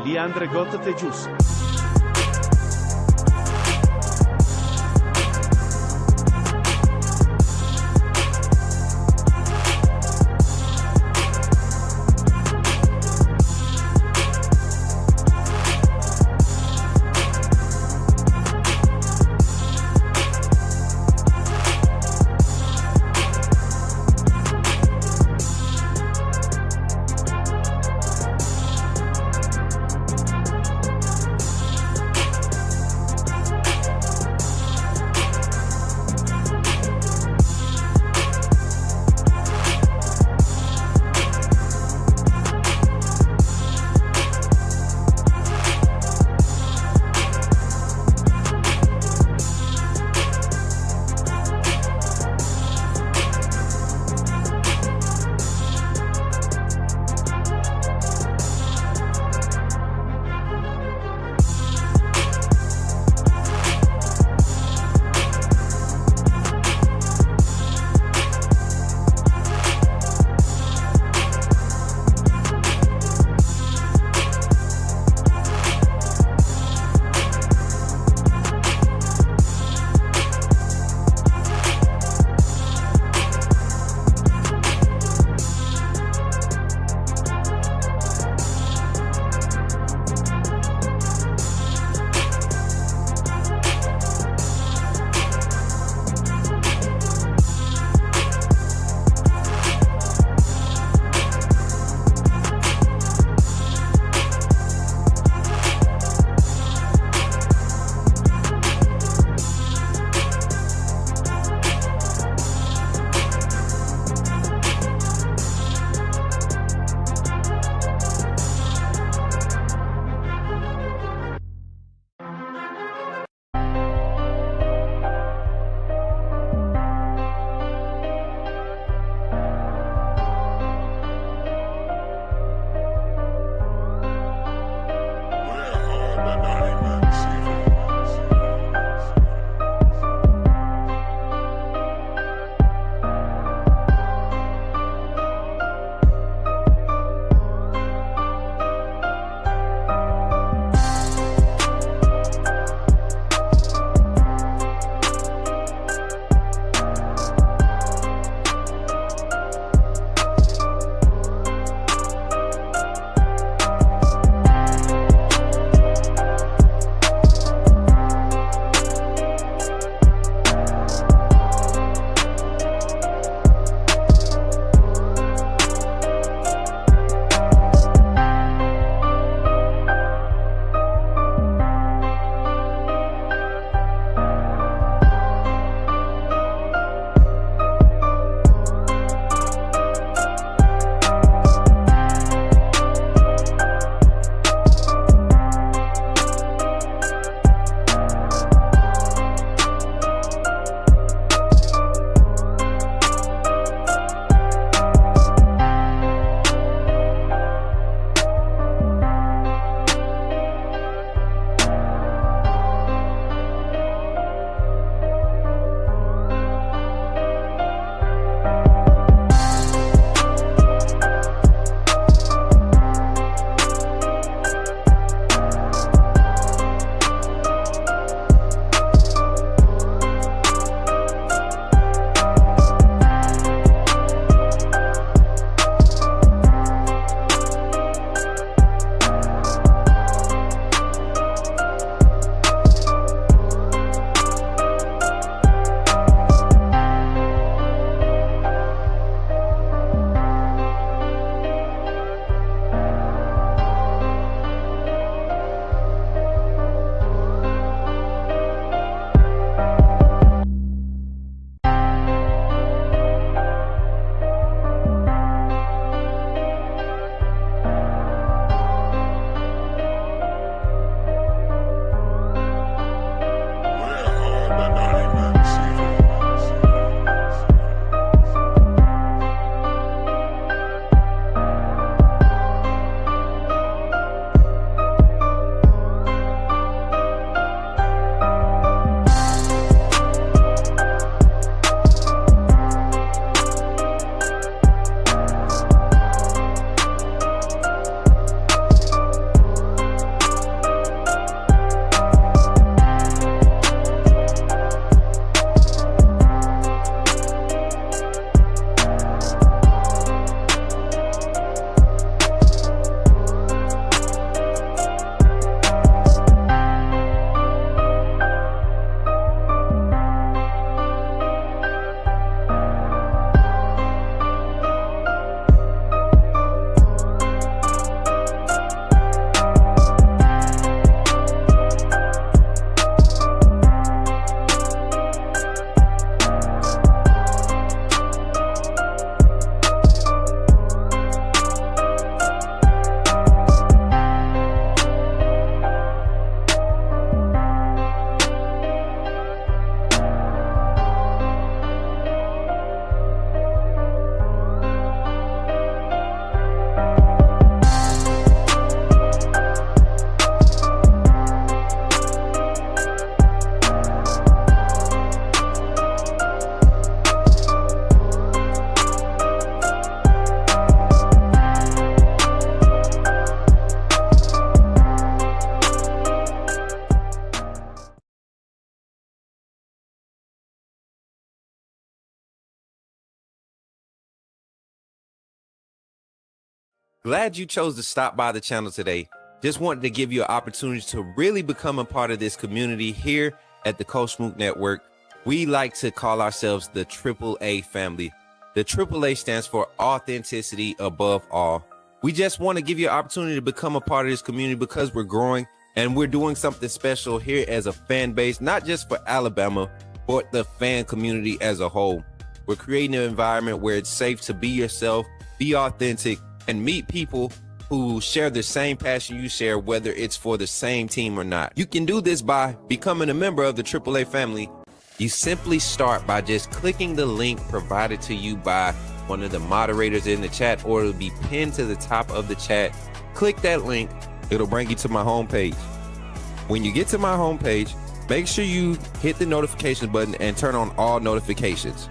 Liandre Got Tejus. Glad you chose to stop by the channel today. Just wanted to give you an opportunity to really become a part of this community here at the Coach Smook Network. We like to call ourselves the AAA family. The AAA stands for authenticity above all. We just want to give you an opportunity to become a part of this community because we're growing and we're doing something special here as a fan base, not just for Alabama, but the fan community as a whole. We're creating an environment where it's safe to be yourself, be authentic, and meet people who share the same passion you share, whether it's for the same team or not. You can do this by becoming a member of the AAA family. You simply start by just clicking the link provided to you by one of the moderators in the chat, or it'll be pinned to the top of the chat. Click that link, it'll bring you to my homepage. When you get to my homepage, make sure you hit the notification button and turn on all notifications.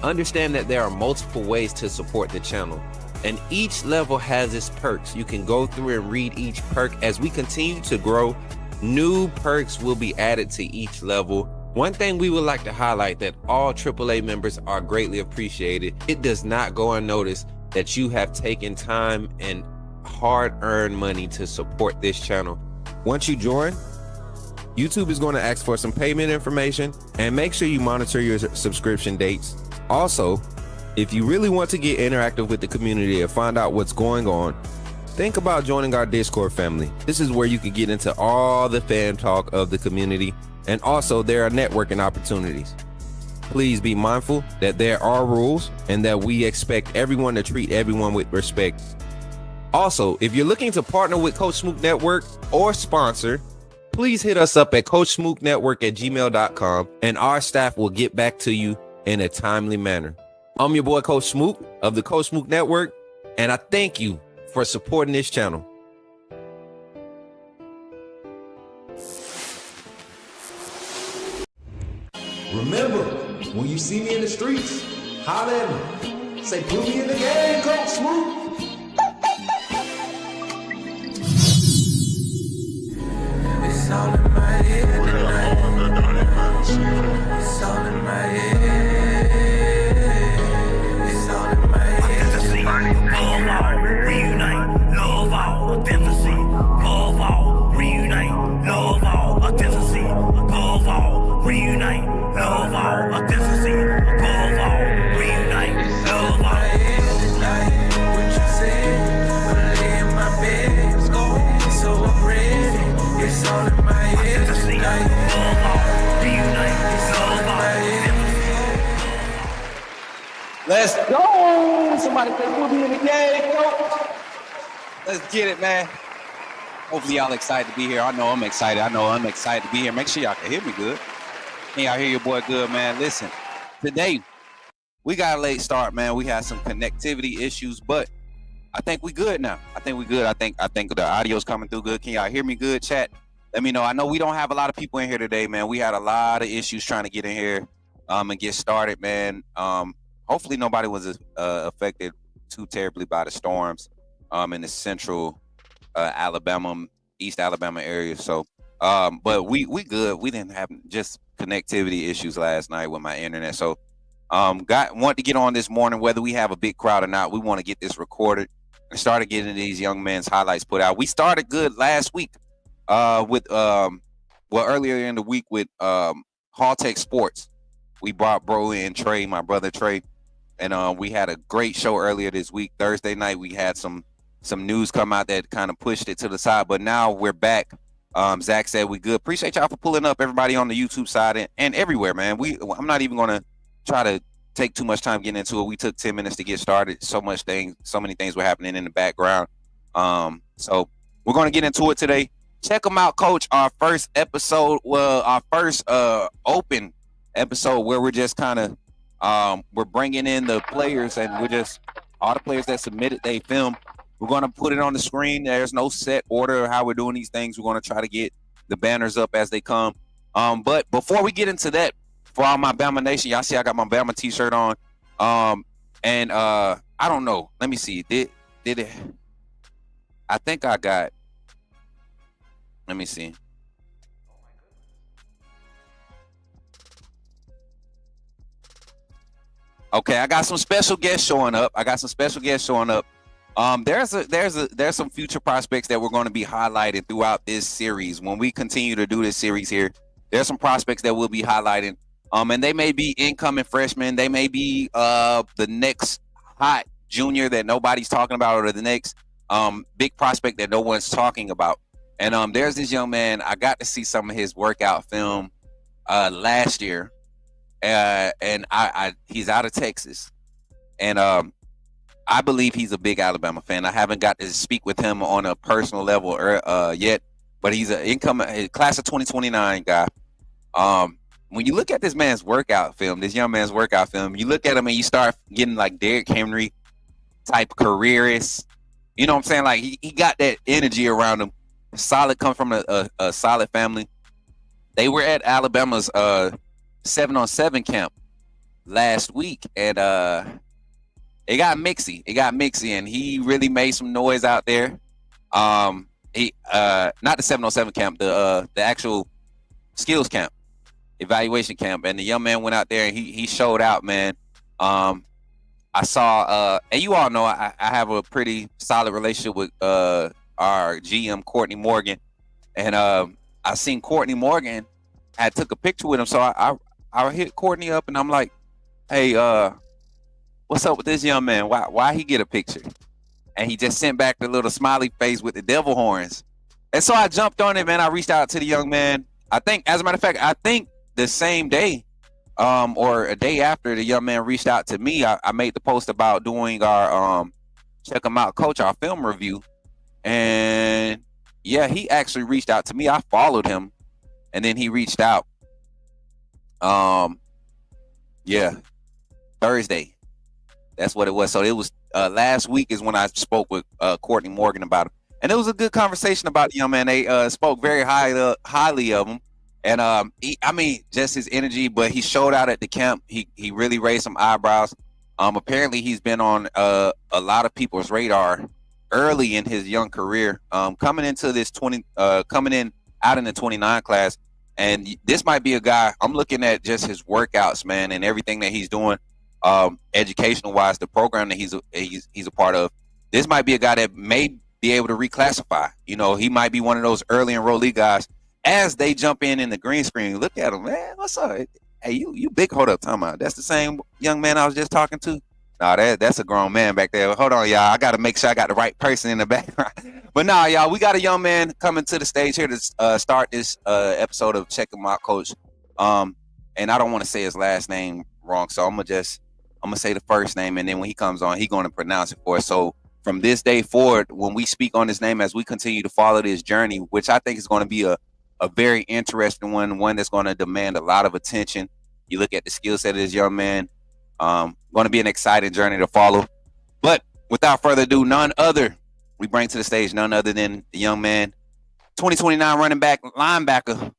Understand that there are multiple ways to support the channel, and each level has its perks. You can go through and read each perk. As we continue to grow, new perks will be added to each level. One thing we would like to highlight that all AAA members are greatly appreciated. It does not go unnoticed that you have taken time and hard-earned money to support this channel. Once you join, YouTube is going to ask for some payment information, and make sure you monitor your subscription dates. Also, if you really want to get interactive with the community and find out what's going on, think about joining our Discord family. This is where you can get into all the fan talk of the community, and also there are networking opportunities. Please be mindful that there are rules and that we expect everyone to treat everyone with respect. Also, if you're looking to partner with Coach Smook Network or sponsor, please hit us up at coachsmooknetwork@gmail.com, and our staff will get back to you in a timely manner. I'm your boy, Coach Smook of the Coach Smook Network, and I thank you for supporting this channel. Remember, when you see me in the streets, holler at me. Say, put me in the game, Coach Smook. It's all in my head tonight. It's all in my head. It's all in my head. Above all, reunite, love all, authenticity. Above all, reunite, love all, authenticity. Above all, reunite, love all, authenticity. Above all, reunite, love all. What you said, when I lay in my bed, so I'm ready. It's all in my head tonight. Above all, reunite, love all. Let's go! Somebody say put me in the game, coach. Let's get it, man. Hopefully y'all excited to be here. I know I'm excited. I'm excited to be here. Make sure y'all can hear me good. Can y'all hear your boy good, man? Listen, today we got a late start, man. We had some connectivity issues, but I think we good now. I think we good. I think the audio's coming through good. Can y'all hear me good, chat? Let me know. I know we don't have a lot of people in here today, man. We had a lot of issues trying to get in here and get started, man. Hopefully nobody was affected too terribly by the storms in the central Alabama, East Alabama area. So, but we good. We didn't have just connectivity issues last night with my internet. So, want to get on this morning, whether we have a big crowd or not. We want to get this recorded and started getting these young men's highlights put out. We started good last week with earlier in the week with Hall Tech Sports. We brought bro in Trey, my brother Trey, and we had a great show earlier this week. Thursday night we had some news come out that kind of pushed it to the side, but now we're back. Zach said we good. Appreciate y'all for pulling up, everybody on the YouTube side and everywhere, man. I'm not even gonna try to take too much time getting into it. We took 10 minutes to get started. So many things were happening in the background. So we're gonna get into it today. Check them out, Coach. Our first episode, our first open episode where we're just kind of we're bringing in the players, and we're just all the players that submitted they film. We're going to put it on the screen. There's no set order of how we're doing these things. We're going to try to get the banners up as they come. But before we get into that, for all my Bama Nation, y'all see I got my Bama t-shirt on. And I don't know. Let me see. Did it? I think I got. Let me see. Okay, I got some special guests showing up. There's some future prospects that we're going to be highlighting throughout this series. When we continue to do this series here, there's some prospects that we'll be highlighting. And they may be incoming freshmen. They may be the next hot junior that nobody's talking about, or the next big prospect that no one's talking about. And there's this young man. I got to see some of his workout film last year, and he's out of Texas, and I believe he's a big Alabama fan. I haven't got to speak with him on a personal level yet, but he's an incoming class of 2029 guy. When you look at this man's workout film, this young man's workout film, you look at him and you start getting like Derrick Henry type careerist. You know what I'm saying? Like he got that energy around him. Solid, come from a solid family. They were at Alabama's 7-on-7 camp last week, and it got mixy. And he really made some noise out there. He not the 7-on-7 camp, the actual skills camp, evaluation camp. And the young man went out there and he showed out, man. I saw and you all know I have a pretty solid relationship with our GM Courtney Morgan, and I seen Courtney Morgan had took a picture with him, so I hit Courtney up and I'm like, hey, what's up with this young man? Why he get a picture? And he just sent back the little smiley face with the devil horns. And so I jumped on it, man. I reached out to the young man. I think, as a matter of fact, the same day or a day after the young man reached out to me, I made the post about doing our check him out, coach, our film review. And yeah, he actually reached out to me. I followed him, and then he reached out. Yeah, Thursday. That's what it was. So it was last week is when I spoke with Courtney Morgan about him, and it was a good conversation about the young man. They spoke very highly of him, and I mean, just his energy. But he showed out at the camp. He really raised some eyebrows. Apparently, he's been on a lot of people's radar early in his young career. Coming into this coming in out in the 29 class, and this might be a guy. I'm looking at just his workouts, man, and everything that he's doing. Educational wise, the program that he's a part of, this might be a guy that may be able to reclassify. You know, he might be one of those early enrollee guys as they jump in the green screen. Look at him, man. What's up? Hey, you big, hold up, time out. That's the same young man I was just talking to. Nah, that's a grown man back there. Hold on, y'all. I got to make sure I got the right person in the background. But nah, y'all, we got a young man coming to the stage here to start this episode of Check Him Out, Coach. And I don't want to say his last name wrong, so I'm gonna say the first name, and then when he comes on, he's gonna pronounce it for us. So from this day forward, when we speak on his name, as we continue to follow this journey, which I think is going to be a very interesting one that's going to demand a lot of attention. You look at the skill set of this young man. Going to be an exciting journey to follow. But without further ado, we bring to the stage none other than the young man, 2029 running back, linebacker,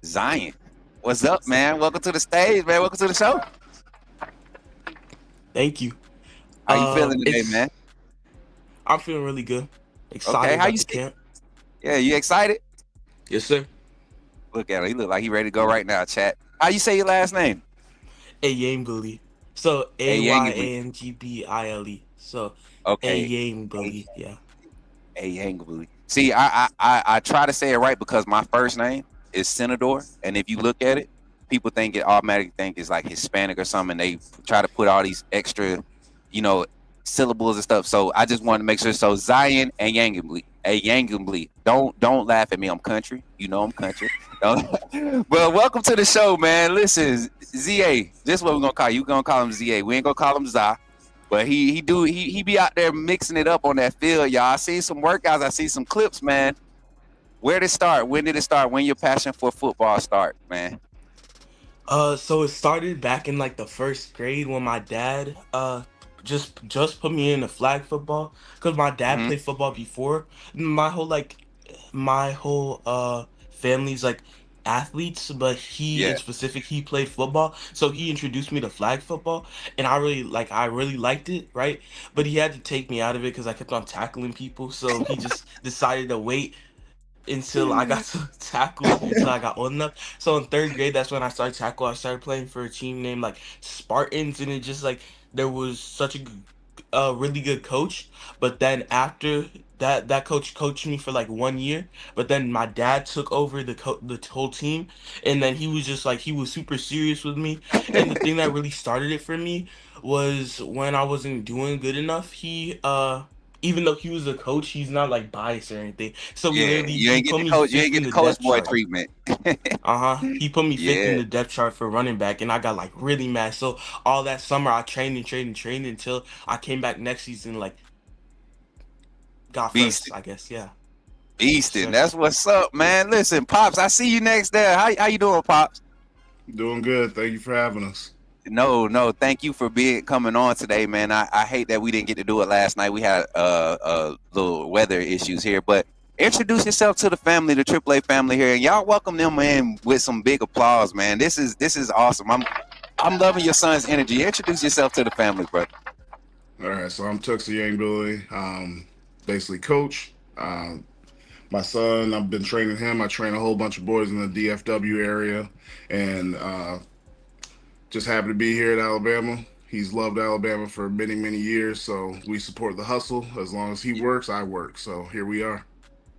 Zion. What's up, man? Welcome to the stage, man. Welcome to the show. Thank you. How you feeling today, man? I'm feeling really good. Excited Okay, how about you the camp. Yeah, you excited? Yes, sir. Look at him. He look like he ready to go right now, chat. How you say your last name? Ayangbili. So Ayangbile. So Okay. Ayangbili. Yeah. Ayangbili. See, I try to say it right because my first name is Senador, and if you look at it, people automatically think it's like Hispanic or something. And they try to put all these extra, syllables and stuff. So I just wanted to make sure. So Zion Ayangbili. Don't laugh at me. I'm country. You know I'm country. Well, welcome to the show, man. Listen, ZA. This is what we're gonna call you. We're gonna call him ZA. We ain't gonna call him Za. But he be out there mixing it up on that field, y'all. I see some workouts. I see some clips, man. Where did it start? When did it start? When your passion for football start, man? So it started back in like the first grade when my dad just put me in the flag football because my dad played football before. My whole family's like athletes, but he in specific, he played football, so he introduced me to flag football, and I really liked it, right? But he had to take me out of it because I kept on tackling people, so he just decided to wait until I got to tackle until I got old enough. So in third grade, that's when I started tackle. I started playing for a team named like Spartans, and it just like there was such a a really good coach, but then after that coach coached me for like 1 year, but then my dad took over the whole team, and then he was just like he was super serious with me. And the thing that really started it for me was when I wasn't doing good enough. He even though he was a coach, he's not like biased or anything. So we Yeah, literally you he ain't get put the me coach. You fifth ain't in get the the coach depth boy chart. treatment. He put me fifth in Yeah, the depth chart for running back, and I got like really mad. So all that summer, I trained and trained and trained until I came back next season, like got first, beasting, I guess. Yeah, yes, beasting. sir. That's what's up, man. Listen, Pops, I see you next there. How you doing, Pops? Doing good. Thank you for having us. No. Thank you for coming on today, man. I hate that we didn't get to do it last night. We had little weather issues here, but introduce yourself to the family, the AAA family here, and y'all welcome them in with some big applause, man. This is awesome. I'm loving your son's energy. Introduce yourself to the family, brother. All right, so I'm Tuxie Yang Billy, basically coach. My son, I've been training him. I train a whole bunch of boys in the DFW area, and just happy to be here at Alabama. He's loved Alabama for many, many years, so we support the hustle. As long as he works, I work. So here we are.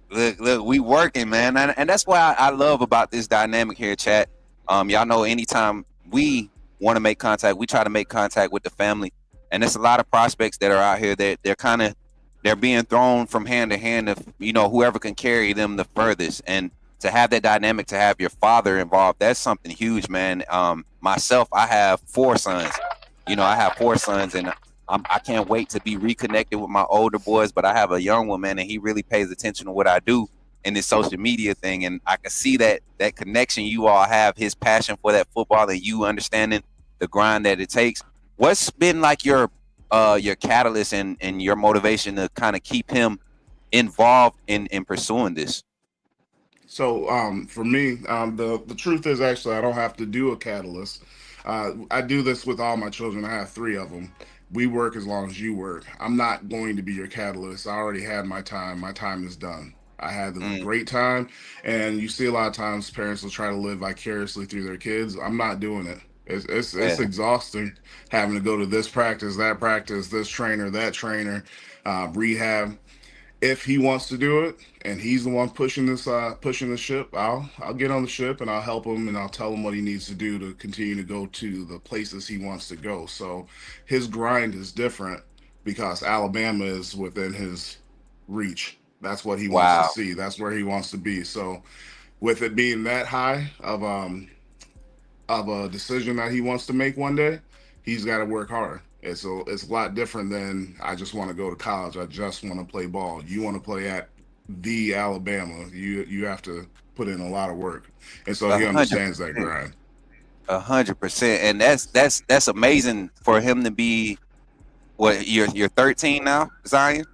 Look, we working, man, and that's why I love about this dynamic here, chat. Y'all know anytime we want to make contact, we try to make contact with the family, and there's a lot of prospects that are out here that they're being thrown from hand to hand of whoever can carry them the furthest, and to have that dynamic, to have your father involved, that's something huge, man. Myself, I have 4 sons. I have 4 sons, and I can't wait to be reconnected with my older boys, but I have a young one, man, and he really pays attention to what I do in this social media thing. And I can see that connection you all have, his passion for that football, and you understanding the grind that it takes. What's been like your catalyst and your motivation to kind of keep him involved in pursuing this? So for me, the truth is actually I don't have to do a catalyst. I do this with all my children. I have 3 of them. We work as long as you work. I'm not going to be your catalyst. I already had my time. My time is done. I had a great time, and you see a lot of times parents will try to live vicariously through their kids. I'm not doing it. It's exhausting having to go to this practice, this trainer, that trainer, rehab. If he wants to do it and he's the one pushing the ship, I'll get on the ship and I'll help him and I'll tell him what he needs to do to continue to go to the places he wants to go. So his grind is different because Alabama is within his reach. That's what he wants Wow. to see. That's where he wants to be. So with it being that high of a decision that he wants to make one day, he's got to work hard. It's a lot different than I just want to go to college. I just want to play ball. You want to play at the Alabama. You have to put in a lot of work, and so he understands that grind. 100%, and that's amazing for him to be. What, you're 13 now, Zion?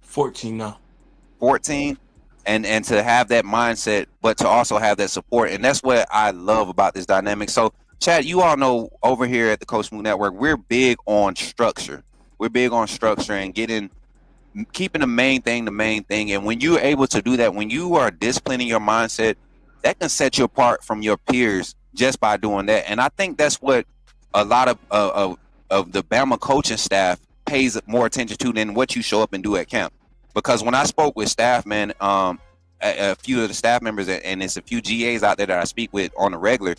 14 now. 14, and to have that mindset, but to also have that support, and that's what I love about this dynamic. So, Chad, you all know over here at the Coach Smoot Network, we're big on structure. We're big on structure and keeping the main thing. And when you're able to do that, when you are disciplining your mindset, that can set you apart from your peers just by doing that. And I think that's what a lot of the Bama coaching staff pays more attention to than what you show up and do at camp. Because when I spoke with staff, man, a few of the staff members, and it's a few GAs out there that I speak with on a regular,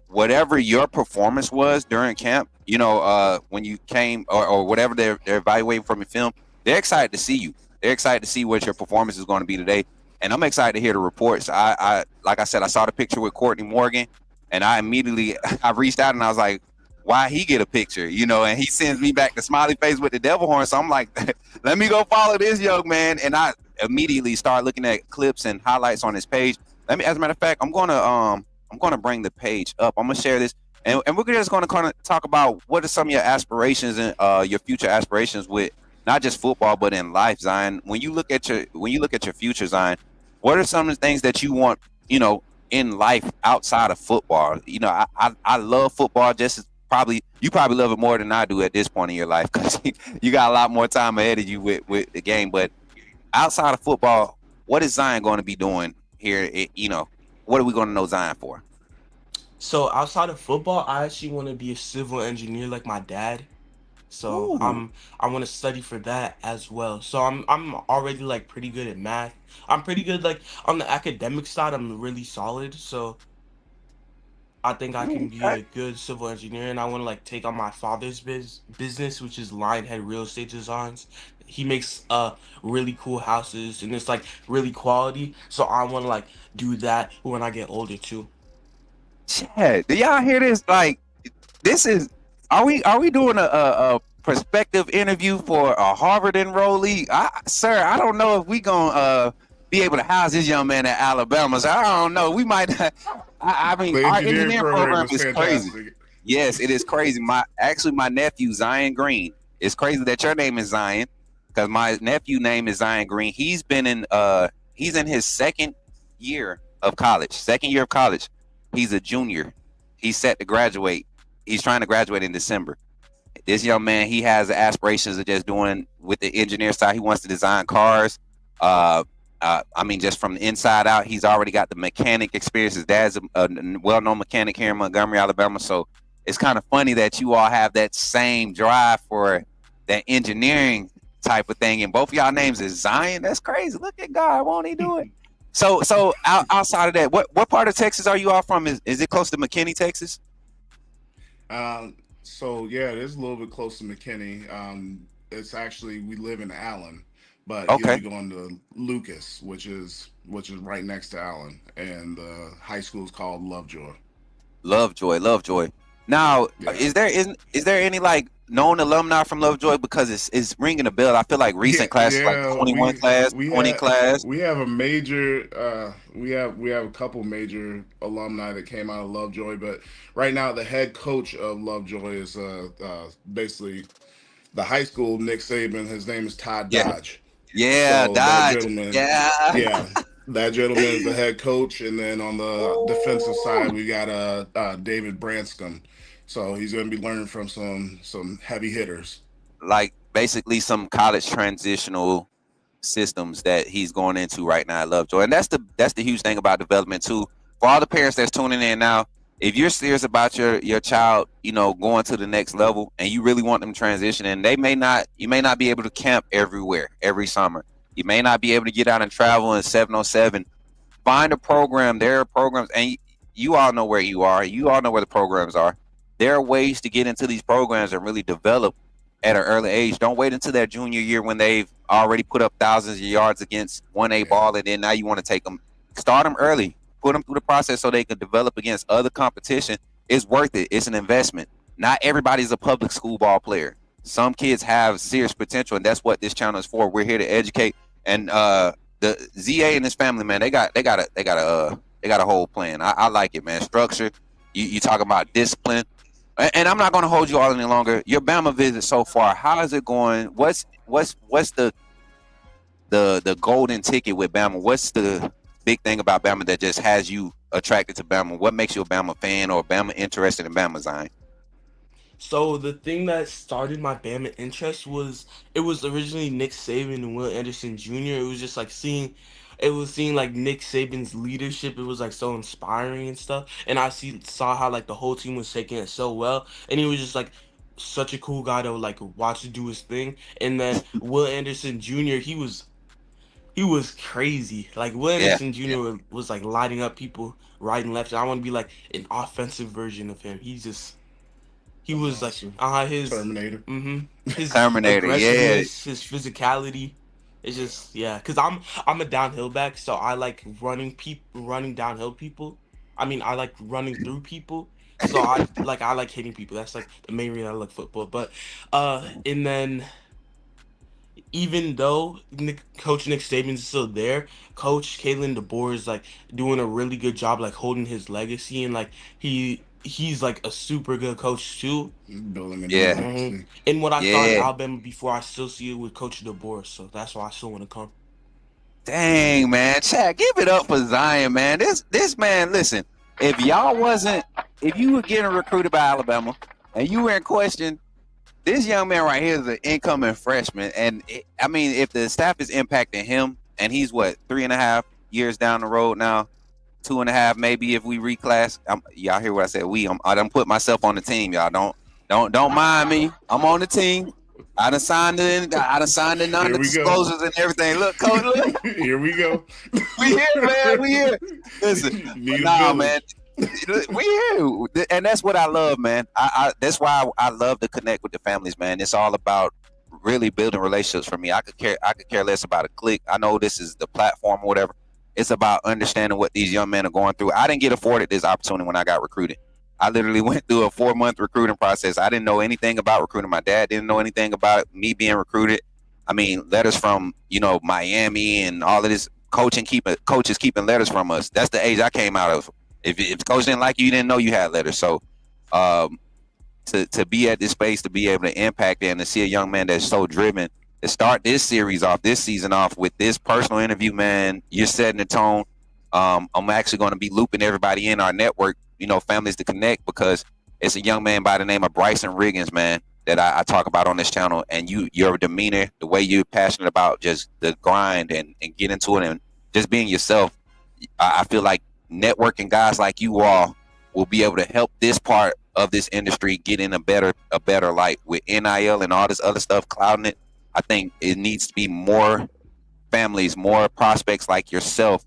whatever your performance was during camp, when you came or whatever they're evaluating from your film, they're excited to see you. They're excited to see what your performance is going to be today. And I'm excited to hear the reports. I like I said, I saw the picture with Courtney Morgan, and I reached out and I was like, why he get a picture, and he sends me back the smiley face with the devil horn. So I'm like, let me go follow this young man. And I immediately start looking at clips and highlights on his page. As a matter of fact, I'm gonna bring the page up. I'm gonna share this, and we're just gonna kind of talk about what are some of your aspirations and your future aspirations with not just football but in life, Zion. When you look at your future, Zion, what are some of the things that you want, in life outside of football? I love football just as you probably love it more than I do at this point in your life because you got a lot more time ahead of you with the game. But outside of football, what is Zion going to be doing here? What are we going to know Zion for? So outside of football, I actually want to be a civil engineer like my dad. So Ooh. I want to study for that as well. So I'm already like pretty good at math. I'm pretty good like on the academic side. I'm really solid. So I think I can be Okay. a good civil engineer, and I want to like take on my father's business, which is Lionhead Real Estate Designs. He makes really cool houses, and it's like really quality. So I want to like do that when I get older too. Chad, do y'all hear this? Like, this is are we doing a prospective interview for a Harvard enrollee? Sir, I don't know if we gonna be able to house this young man at Alabama. So I don't know. We might. I mean, The our engineering engineering program program is is crazy. fantastic. Yes, it is crazy. My nephew Zion Green. It's crazy that your name is Zion because my nephew name is Zion Green. He's in his second year of college. Second year of college. He's a junior. He's set to graduate. He's trying to graduate in December. This young man, he has aspirations of just doing with the engineer side. He wants to design cars. I mean, just from the inside out, he's already got the mechanic experience. His dad's a well-known mechanic here in Montgomery, Alabama. So it's kind of funny that you all have that same drive for that engineering type of thing. And both of y'all names is Zion. That's crazy. Look at God. Won't he do it? So outside of that, what part of Texas are you all from? Is it close to McKinney, Texas? So yeah, it is a little bit close to McKinney. It's actually, we live in Allen, but Okay. you'll be going to Lucas, which is right next to Allen, and the high school is called Lovejoy. Lovejoy. Now, Yeah. is there any like known alumni from Lovejoy, because it's ringing a bell? I feel like recent classes like 21 class, 20 class. We have a major we have a couple major alumni that came out of Lovejoy, but right now the head coach of Lovejoy is basically the high school Nick Saban. His name is Todd Yeah. Dodge. Yeah, So that Dodge. gentleman, Yeah. yeah, that gentleman is the head coach, and then on the defensive side we got David Branscombe. So he's going to be learning from some heavy hitters. Like basically some college transitional systems that he's going into right now at Lovejoy. And that's the huge thing about development too. For all the parents that's tuning in now, if you're serious about your child, going to the next level, and you really want them to transition, and you may not be able to camp everywhere every summer. You may not be able to get out and travel in 707. Find a program. There are programs, and you all know where you are. You all know where the programs are. There are ways to get into these programs and really develop at an early age. Don't wait until their junior year when they've already put up thousands of yards against 1A ball, and then now you want to take them. Start them early. Put them through the process so they can develop against other competition. It's worth it. It's an investment. Not everybody's a public school ball player. Some kids have serious potential, and that's what this channel is for. We're here to educate. And the ZA and his family, man, they got a whole plan. I like it, man. Structure. You talk about discipline. And I'm not going to hold you all any longer. Your Bama visit so far, how is it going? What's the golden ticket with Bama? What's the big thing about Bama that just has you attracted to Bama? What makes you a Bama fan or Bama interested in Bama, Zion? So the thing that started my Bama interest was, it was originally Nick Saban and Will Anderson Jr. It was just like seeing like Nick Saban's leadership. It was like so inspiring and stuff. And I saw how like the whole team was taking it so well, and he was just like such a cool guy to like watch to do his thing. And then Will Anderson Jr. He was crazy. Like Will Yeah. Anderson Jr. was like lighting up people right and left. And I want to be like an offensive version of him. He was like his Terminator. his Terminator, yeah. aggressiveness, his physicality. It's just, yeah, because I'm a downhill back, so I like running downhill people. I mean, I like running through people. So I like hitting people. That's like the main reason I like football. But and then even though Coach Nick Saban's still there, Coach Kalen DeBoer is like doing a really good job, like holding his legacy, and like he's like a super good coach too. Building a Yeah. dynasty. And what I saw in Yeah. Alabama before, I still see it with Coach DeBoer, so that's why I still want to come. Dang, man. Chad, give it up for Zion, man. This man, listen, if you were getting recruited by Alabama and you were in question, this young man right here is an incoming freshman. And if the staff is impacting him, and he's 3.5 years down the road now, 2.5 maybe if we reclass. Y'all hear what I said? I done put myself on the team, y'all. Don't mind me. I'm on the team. I done signed the Here we go. non-disclosures and everything. Look, coach, look. Here we go. We here, man. We here. Listen, Need a nah, village. man. We here, and that's what I love, man. That's why I love to connect with the families, man. It's all about really building relationships for me. I could care less about a clique. I know this is the platform or whatever. It's about understanding what these young men are going through. I didn't get afforded this opportunity when I got recruited. I literally went through a 4-month recruiting process. I didn't know anything about recruiting. My dad didn't know anything about me being recruited. I mean, letters from, Miami and all of this coaches keeping letters from us. That's the age I came out of. If coach didn't like you, you didn't know you had letters. So to be at this space, to be able to impact it, and to see a young man that's so driven, to start this season off with this personal interview, man, you're setting the tone. I'm actually going to be looping everybody in our network, families to connect, because it's a young man by the name of Bryson Riggins, man, that I talk about on this channel. And your demeanor, the way you're passionate about just the grind and get into it and just being yourself. I feel like networking guys like you all will be able to help this part of this industry get in a better light with NIL and all this other stuff clouding it. I think it needs to be more families, more prospects like yourself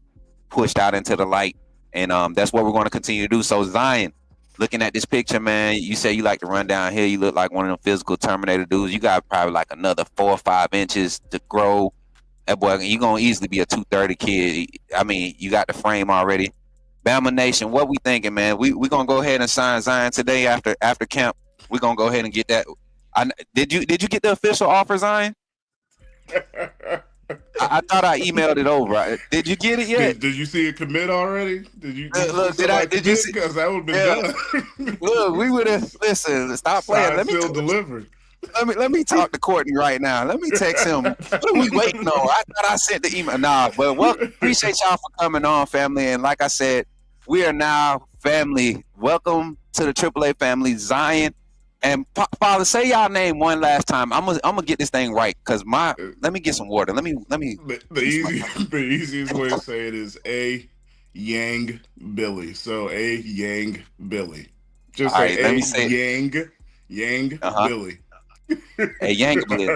pushed out into the light. And that's what we're going to continue to do. So Zion, looking at this picture, man, you say you like to run downhill. You look like one of them physical Terminator dudes. You got probably like another 4 or 5 inches to grow. That boy, you're going to easily be a 230 kid. I mean, you got the frame already. Bama Nation, what we thinking, man? We're going to go ahead and sign Zion today after camp. We're going to go ahead and get that. Did you get the official offer, Zion? I thought I emailed it over. Did you get it yet? Did you see it commit already? Did you see? Because that would have been done. Look, we would have. Listen, stop playing. Let me delivered. Let me talk to Courtney right now. Let me text him. What are we waiting on? I thought I sent the email. Nah, but appreciate y'all for coming on, family. And like I said, we are now family. Welcome to the AAA family, Zion. And Father, say y'all name one last time. I'm gonna get this thing right, because let me get some water. Let me. The easiest way to say it is A Yang Billy. So A Yang Billy. Just all say right, let me say Yang Billy. A Yang Billy.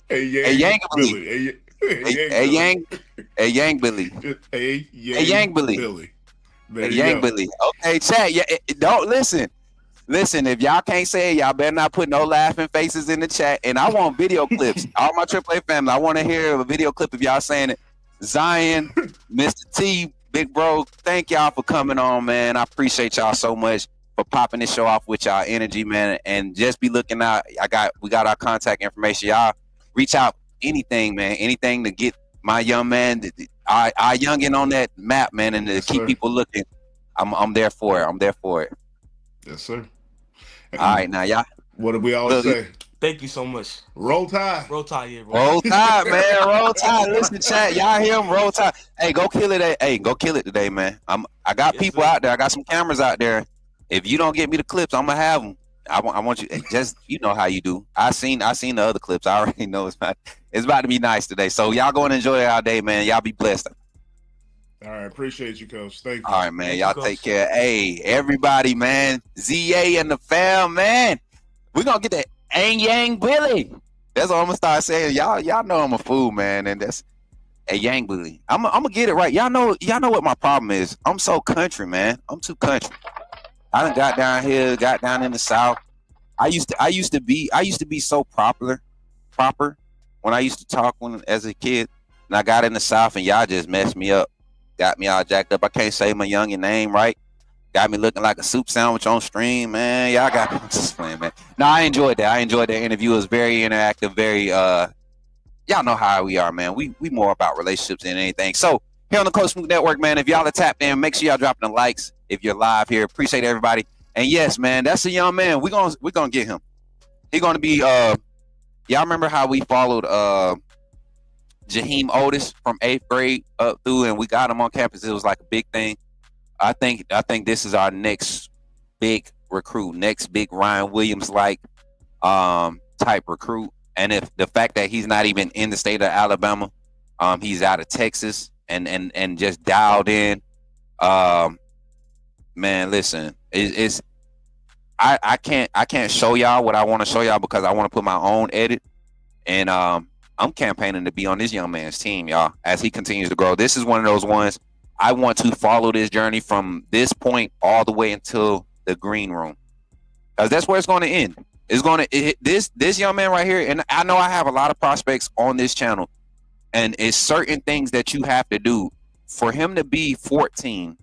A Yang Billy. A Yang Billy. A Yang Billy. A Yang Billy. Okay, chat. Yeah, don't listen. Listen, if y'all can't say it, y'all better not put no laughing faces in the chat. And I want video clips. All my AAA family, I want to hear a video clip of y'all saying it. Zion, Mr. T, big bro, thank y'all for coming on, man. I appreciate y'all so much for popping this show off with y'all energy, man. And just be looking out. We got our contact information. Y'all reach out, anything, man. Anything to get my young man, our youngin' on that map, man, and to keep people looking. I'm there for it. I'm there for it. Yes, sir. All right, now y'all. What did we always say? Thank you so much. Roll Tide. Roll Tide, yeah, bro. Roll Tide, man. Roll Tide. Listen, chat. Y'all hear him? Roll Tide. Hey, go kill it. Hey, go kill it today, man. I got people out there. I got some cameras out there. If you don't get me the clips, I'm gonna have them. I want you. Just know how you do. I seen the other clips. I already know it's about to be nice today. So y'all go and enjoy our day, man. Y'all be blessed. All right, appreciate you, Coach. Thank you. All right, man. Y'all take care. Hey, everybody, man. ZA and the fam, man. We're gonna get that Yang Billy. That's what I'm gonna start saying. Y'all know I'm a fool, man, and that's a Yang Billy. I'm gonna get it right. Y'all know what my problem is. I'm so country, man. I'm too country. I done got down here, got down in the South. I used to be so proper when I used to talk as a kid, and I got in the South, and y'all just messed me up. Got me all jacked up. I can't say my youngin' name right. Got me looking like a soup sandwich on stream, man. Y'all got me. I'm just playing, man. No, I enjoyed that. I enjoyed that interview. It was very interactive, very y'all know how we are, man. We more about relationships than anything. So here on the Coach Smook Network, man, if y'all are tapped in, make sure y'all dropping the likes if you're live here. Appreciate everybody. And yes, man, that's a young man. We're gonna get him. He's gonna be y'all remember how we followed Jaheim Otis from 8th grade up through, and we got him on campus. It was like a big thing. I think this is our next big recruit, next big Ryan Williams like type recruit. And if the fact that he's not even in the state of Alabama, he's out of Texas and just dialed in. Man, listen, it's I can't show y'all what I want to show y'all because I want to put my own edit. And I'm campaigning to be on this young man's team, y'all, as he continues to grow. This is one of those ones I want to follow this journey from this point all the way until the green room, because that's where it's going to end. It's going to this young man right here, and I know I have a lot of prospects on this channel, and it's certain things that you have to do for him to be 14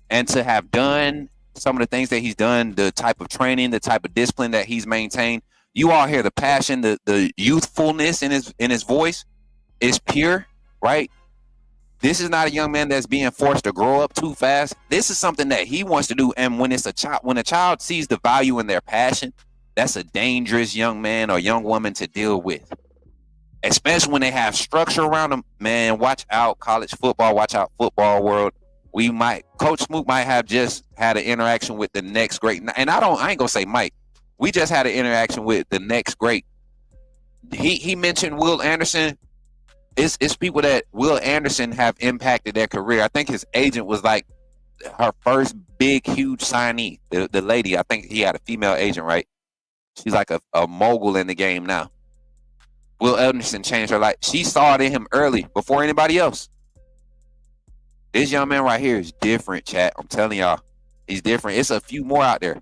and to have done some of the things that he's done, the type of training, the type of discipline that he's maintained. You all hear the passion, the youthfulness in his voice is pure, right? This is not a young man that's being forced to grow up too fast. This is something that he wants to do. And when a child sees the value in their passion, that's a dangerous young man or young woman to deal with. Especially when they have structure around them. Man, watch out college football, watch out football world. Coach Smook might have just had an interaction with the next great, and I ain't gonna say Mike. We just had an interaction with the next great. He mentioned Will Anderson. It's people that Will Anderson have impacted their career. I think his agent was like her first big, huge signee. The lady, I think he had a female agent, right? She's like a mogul in the game now. Will Anderson changed her life. She saw it in him early, before anybody else. This young man right here is different, chat. I'm telling y'all, he's different. It's a few more out there.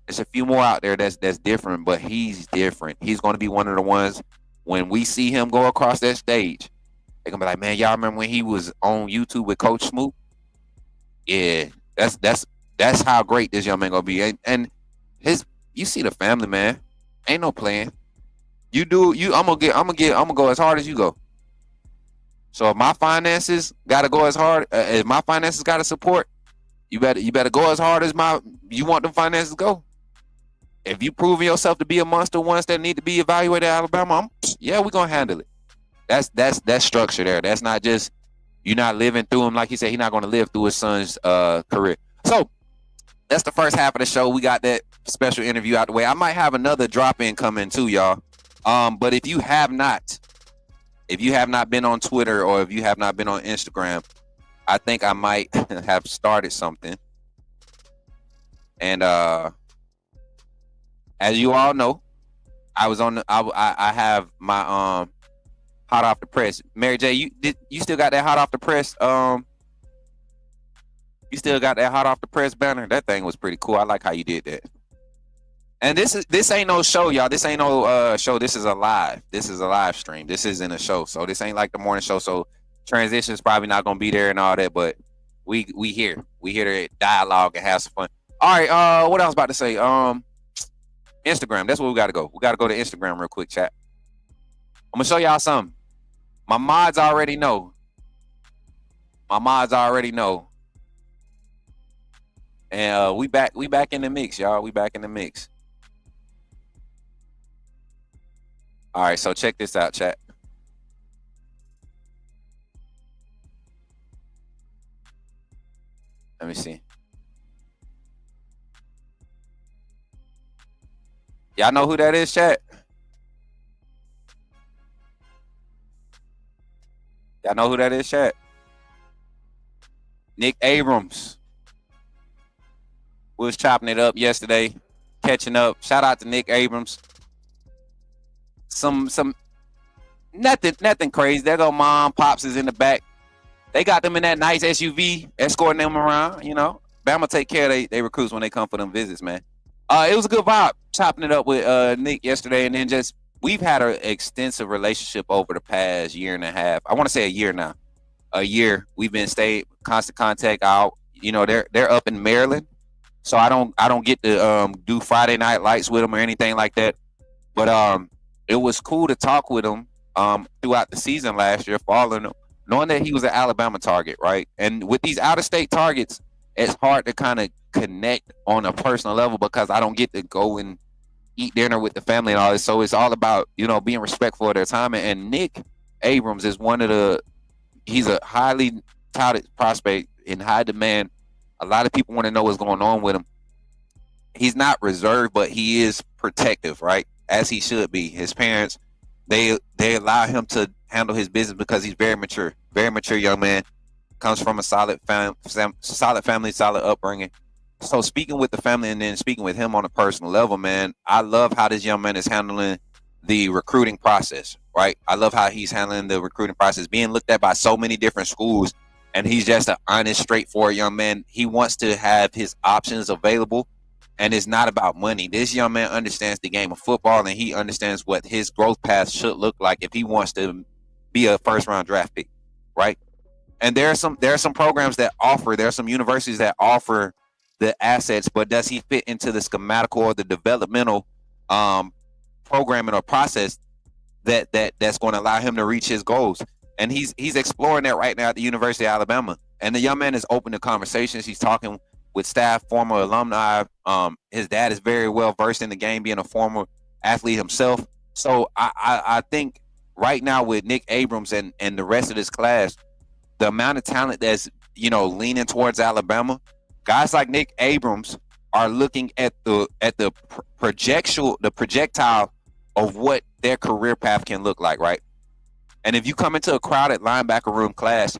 That's different, but he's different. He's going to be one of the ones when we see him go across that stage. They're going to be like, man, y'all remember when he was on YouTube with Coach Smook? Yeah, that's how great this young man going to be. And you see the family, man. Ain't no plan. I'm gonna go as hard as you go. So if my finances gotta go as hard, if my finances gotta support, you better go as hard as you want the finances to go. If you proving yourself to be a monster once that need to be evaluated at Alabama, we're gonna handle it. That's structure there. That's not just you're not living through him. Like he said, he's not gonna live through his son's career. So that's the first half of the show. We got that special interview out the way. I might have another drop in coming too, y'all. But if you have not been on Twitter or if you have not been on Instagram, I think I might have started something. And as you all know, I was on I have my hot off the press. Mary J, you still got that hot off the press? You still got that hot off the press banner? That thing was pretty cool. I like how you did that. And this ain't no show, y'all. This ain't no show. This is a live stream. This isn't a show. So this ain't like the morning show. So transition's probably not gonna be there and all that, but we here. We here to dialogue and have some fun. All right, what I was about to say. Instagram, that's where we gotta go. We gotta go to Instagram real quick, chat. I'm gonna show y'all something. My mods already know. And we back in the mix, y'all. We back in the mix. All right, so check this out, chat. Let me see. Y'all know who that is, chat? Y'all know who that is, chat? Nick Abrams. We was chopping it up yesterday, catching up. Shout out to Nick Abrams. Some nothing crazy. There go mom, pops is in the back. They got them in that nice SUV, escorting them around. You know, Bama take care of they recruits when they come for them visits, man. It was a good vibe chopping it up with Nick yesterday, and then just we've had an extensive relationship over the past year and a half. I want to say a year now. A year we've been constant contact. Out, you know, they're up in Maryland, so I don't get to do Friday night lights with them or anything like that. But it was cool to talk with him throughout the season last year, following him, knowing that he was an Alabama target, right? And with these out-of-state targets, it's hard to kind of connect on a personal level because I don't get to go and eat dinner with the family and all this. So it's all about, you know, being respectful of their time. And Nick Abrams is he's a highly touted prospect in high demand. A lot of people want to know what's going on with him. He's not reserved, but he is protective, right? As he should be. His parents, they allow him to handle his business because he's very mature young man. Comes from a solid family, solid upbringing. So speaking with the family and then speaking with him on a personal level, man, I love how this young man is handling the recruiting process, right? I love how he's handling the recruiting process, being looked at by so many different schools, and he's just an honest, straightforward young man. He wants to have his options available, and it's not about money. This young man understands the game of football, and he understands what his growth path should look like if he wants to be a first-round draft pick, right? And there are some programs that offer, there are some universities that offer the assets, but does he fit into the schematical or the developmental programming or process that's going to allow him to reach his goals? And he's exploring that right now at the University of Alabama. And the young man is open to conversations. He's talking with staff, former alumni. His dad is very well versed in the game, being a former athlete himself. So I think right now with Nick Abrams and the rest of this class, the amount of talent that's leaning towards Alabama, guys like Nick Abrams are looking at the projectile of what their career path can look like, right? And if you come into a crowded linebacker room class,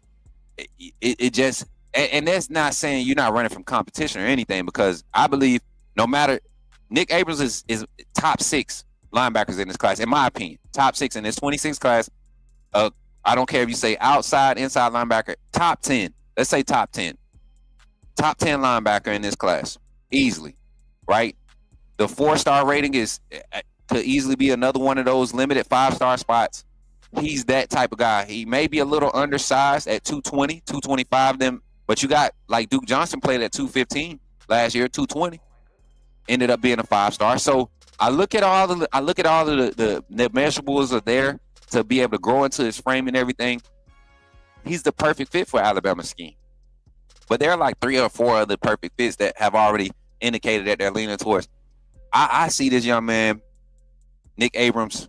it just, and that's not saying you're not running from competition or anything, because I believe no matter, Nick Abrams is top 6 linebackers in this class, in my opinion, top 6 in this 26 class. I don't care if you say outside, inside linebacker, top 10. Let's say top 10. Top 10 linebacker in this class, easily, right? The 4-star rating is could easily be another one of those limited 5-star spots. He's that type of guy. He may be a little undersized at 220, 225 them, but you got like Duke Johnson played at 215 last year, 220. Ended up being a 5-star. So I look at all the measurables are there to be able to grow into his frame and everything. He's the perfect fit for Alabama's scheme. But there are like 3 or 4 other perfect fits that have already indicated that they're leaning towards. I see this young man, Nick Abrams,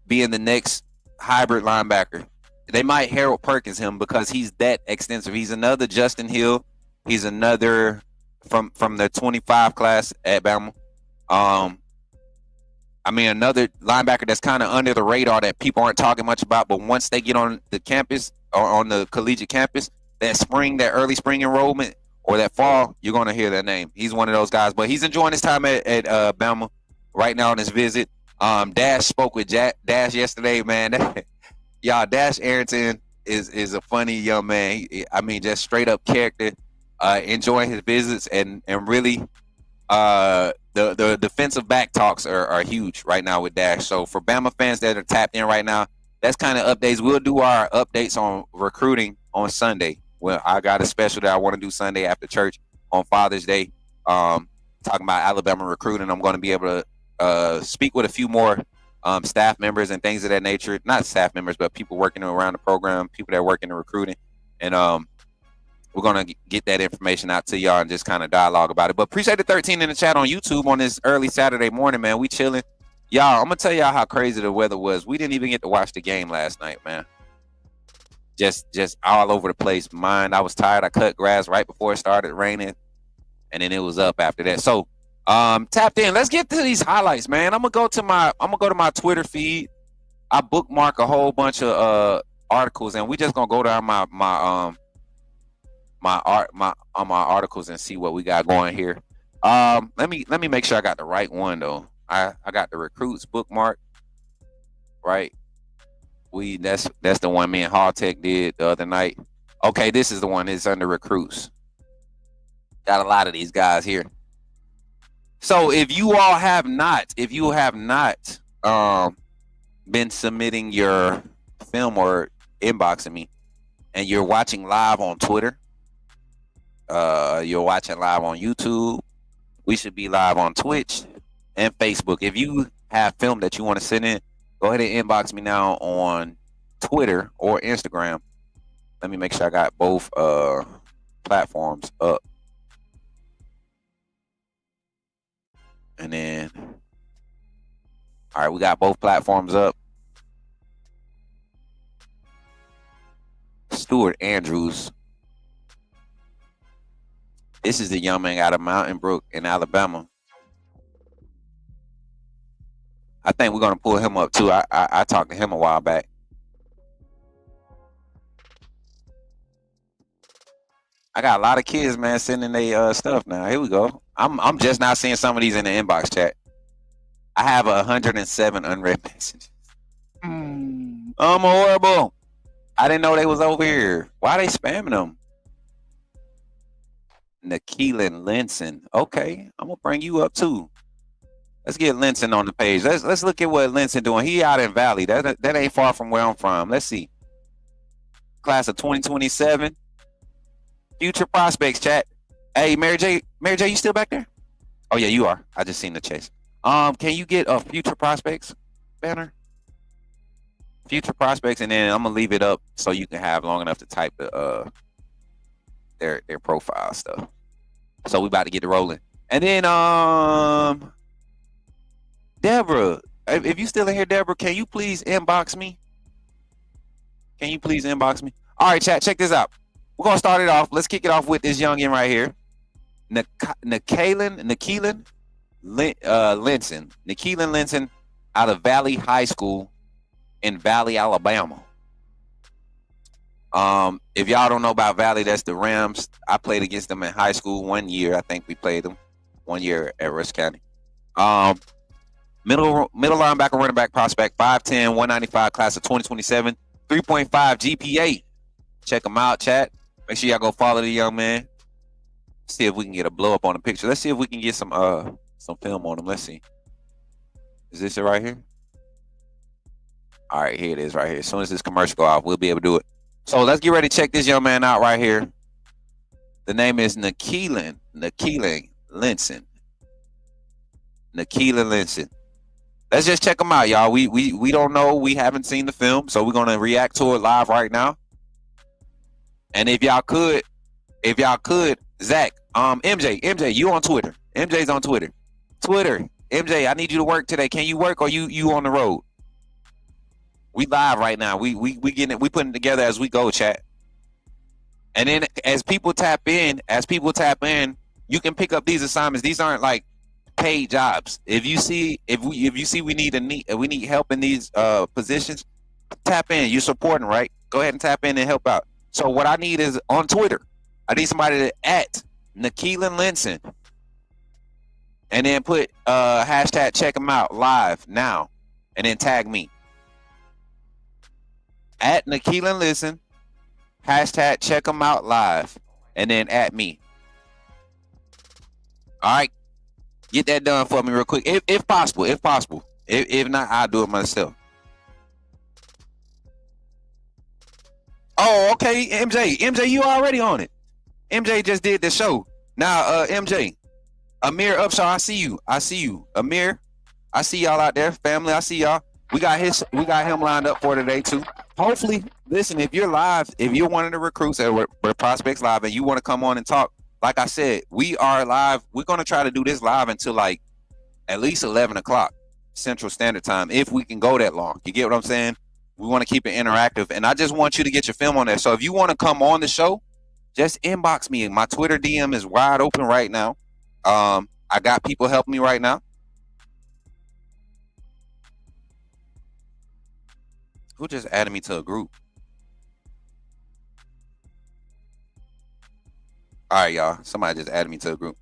being the next hybrid linebacker. They might Harold Perkins him because he's that extensive. He's another Justin Hill. He's another from the 25 class at Bama. Another linebacker that's kind of under the radar that people aren't talking much about, but once they get on the campus or on the collegiate campus, that early spring enrollment or that fall, you're going to hear their name. He's one of those guys, but he's enjoying his time at Bama right now on his visit. Dash spoke with Dash yesterday, man. Y'all, Dash Arrington is a funny young man. Just straight up character, enjoying his visits and really the defensive back talks are huge right now with Dash. So for Bama fans that are tapped in right now, that's kind of updates. We'll do our updates on recruiting on Sunday. Well, I got a special that I want to do Sunday after church on Father's Day, talking about Alabama recruiting. I'm going to be able to speak with a few more staff members and things of that nature. Not staff members, but people working around the program, people that work in the recruiting. And we're going to get that information out to y'all and just kind of dialogue about it. But appreciate the 13 in the chat on YouTube on this early Saturday morning, man. We chilling. Y'all, I'm going to tell y'all how crazy the weather was. We didn't even get to watch the game last night, man. Just all over the place. I was tired. I cut grass right before it started raining, and then it was up after that. So tapped in. Let's get to these highlights, man. I'm gonna go to my Twitter feed. I bookmark a whole bunch of articles, and we just gonna go down my articles and see what we got going here. Let me make sure I got the right one though. I got the recruits bookmark, right? That's the one me and Halltech did the other night. Okay, this is the one. It's under recruits. Got a lot of these guys here. So if you have not been submitting your film or inboxing me, and you're watching live on Twitter, you're watching live on YouTube, we should be live on Twitch and Facebook. If you have film that you want to send in, go ahead and inbox me now on Twitter or Instagram. Let me make sure I got both platforms up. And then, all right, we got both platforms up. Stuart Andrews. This is the young man out of Mountain Brook in Alabama. I think we're going to pull him up too. I talked to him a while back. I got a lot of kids, man, sending their stuff now. Here we go. I'm just now seeing some of these in the inbox chat. I have 107 unread messages. I'm horrible. I didn't know they was over here. Why they spamming them? Nakeelan Linson. Okay, I'm gonna bring you up too. Let's get Linson on the page. Let's look at what Linson doing. He out in Valley. That ain't far from where I'm from. Let's see. Class of 2027. Future prospects, chat. Hey, Mary J, you still back there? Oh yeah, you are. I just seen the chase. Can you get a future prospects banner? Future prospects, and then I'm gonna leave it up so you can have long enough to type the their profile stuff. So we about to get it rolling. And then Deborah, if you still in here, Deborah, can you please inbox me? Can you please inbox me? All right, chat, check this out. We're gonna start it off. Let's kick it off with this youngin right here. Nakeelan Linson. Nakeelan Linson out of Valley High School in Valley, Alabama. If y'all don't know about Valley, that's the Rams. I played against them in high school 1 year. I think we played them 1 year at Rush County. Middle linebacker, running back prospect, 5'10", 195, class of 2027, 3.5 GPA. Check them out, chat. Make sure y'all go follow the young man. See if we can get a blow up on the picture. Let's see if we can get some film on him. Let's see. Is this it right here? All right, here it is right here. As soon as this commercial go off, we'll be able to do it. So let's get ready to check this young man out right here. The name is Nakeelan Linson. Nakeelan Linson. Let's just check him out, y'all. We don't know. We haven't seen the film, so we're gonna react to it live right now. And if y'all could, Zach, MJ, you on Twitter? MJ's on Twitter. MJ, I need you to work today. Can you work or you on the road? We live right now. We getting it. We putting it together as we go, chat. And then as people tap in, you can pick up these assignments. These aren't like paid jobs. If you see we need help in these positions, tap in. You're supporting, right? Go ahead and tap in and help out. So what I need is on Twitter, I need somebody to at Nakeelan Linson, and then put hashtag check him out live now, and then tag me at Nakeelan Linson, hashtag check him out live, and then at me. All right, get that done for me real quick, if possible. If not, I'll do it myself. Oh, okay, MJ, you already on it. MJ just did the show. Now, MJ, Amir Upshaw, I see you. Amir, I see y'all out there. Family, I see y'all. We got him lined up for today too. Hopefully, listen, if you're live, if you're one of the recruits at we're Prospects Live and you want to come on and talk, like I said, we are live. We're going to try to do this live until like at least 11 o'clock Central Standard Time, if we can go that long. You get what I'm saying? We want to keep it interactive, and I just want you to get your film on there. So if you want to come on the show, just inbox me. My Twitter DM is wide open right now. I got people helping me right now. Who just added me to a group? All right, y'all. Somebody just added me to a group.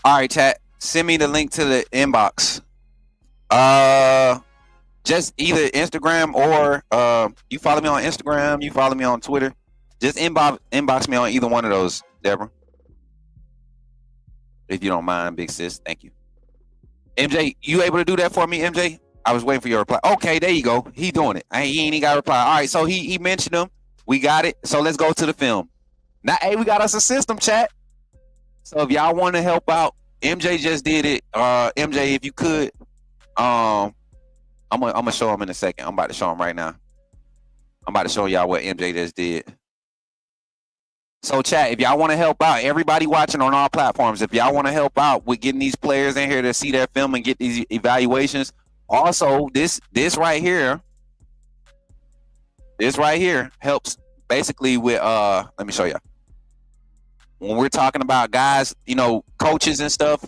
All right, chat. Send me the link to the inbox. Just either Instagram or you follow me on Instagram, you follow me on Twitter. Just inbox me on either one of those, Deborah. If you don't mind, big sis. Thank you. MJ, you able to do that for me, MJ? I was waiting for your reply. Okay, there you go. He doing it. He ain't even got a reply. All right, so he mentioned them. We got it. So let's go to the film. Now, hey, we got us a system, chat. So if y'all want to help out, MJ just did it. MJ, if you could, I'm gonna show him in a second. I'm about to show him right now. I'm about to show y'all what MJ just did. So chat, if y'all want to help out, everybody watching on all platforms, if y'all want to help out with getting these players in here to see their film and get these evaluations, also this right here helps basically with let me show you. When we're talking about guys, coaches and stuff,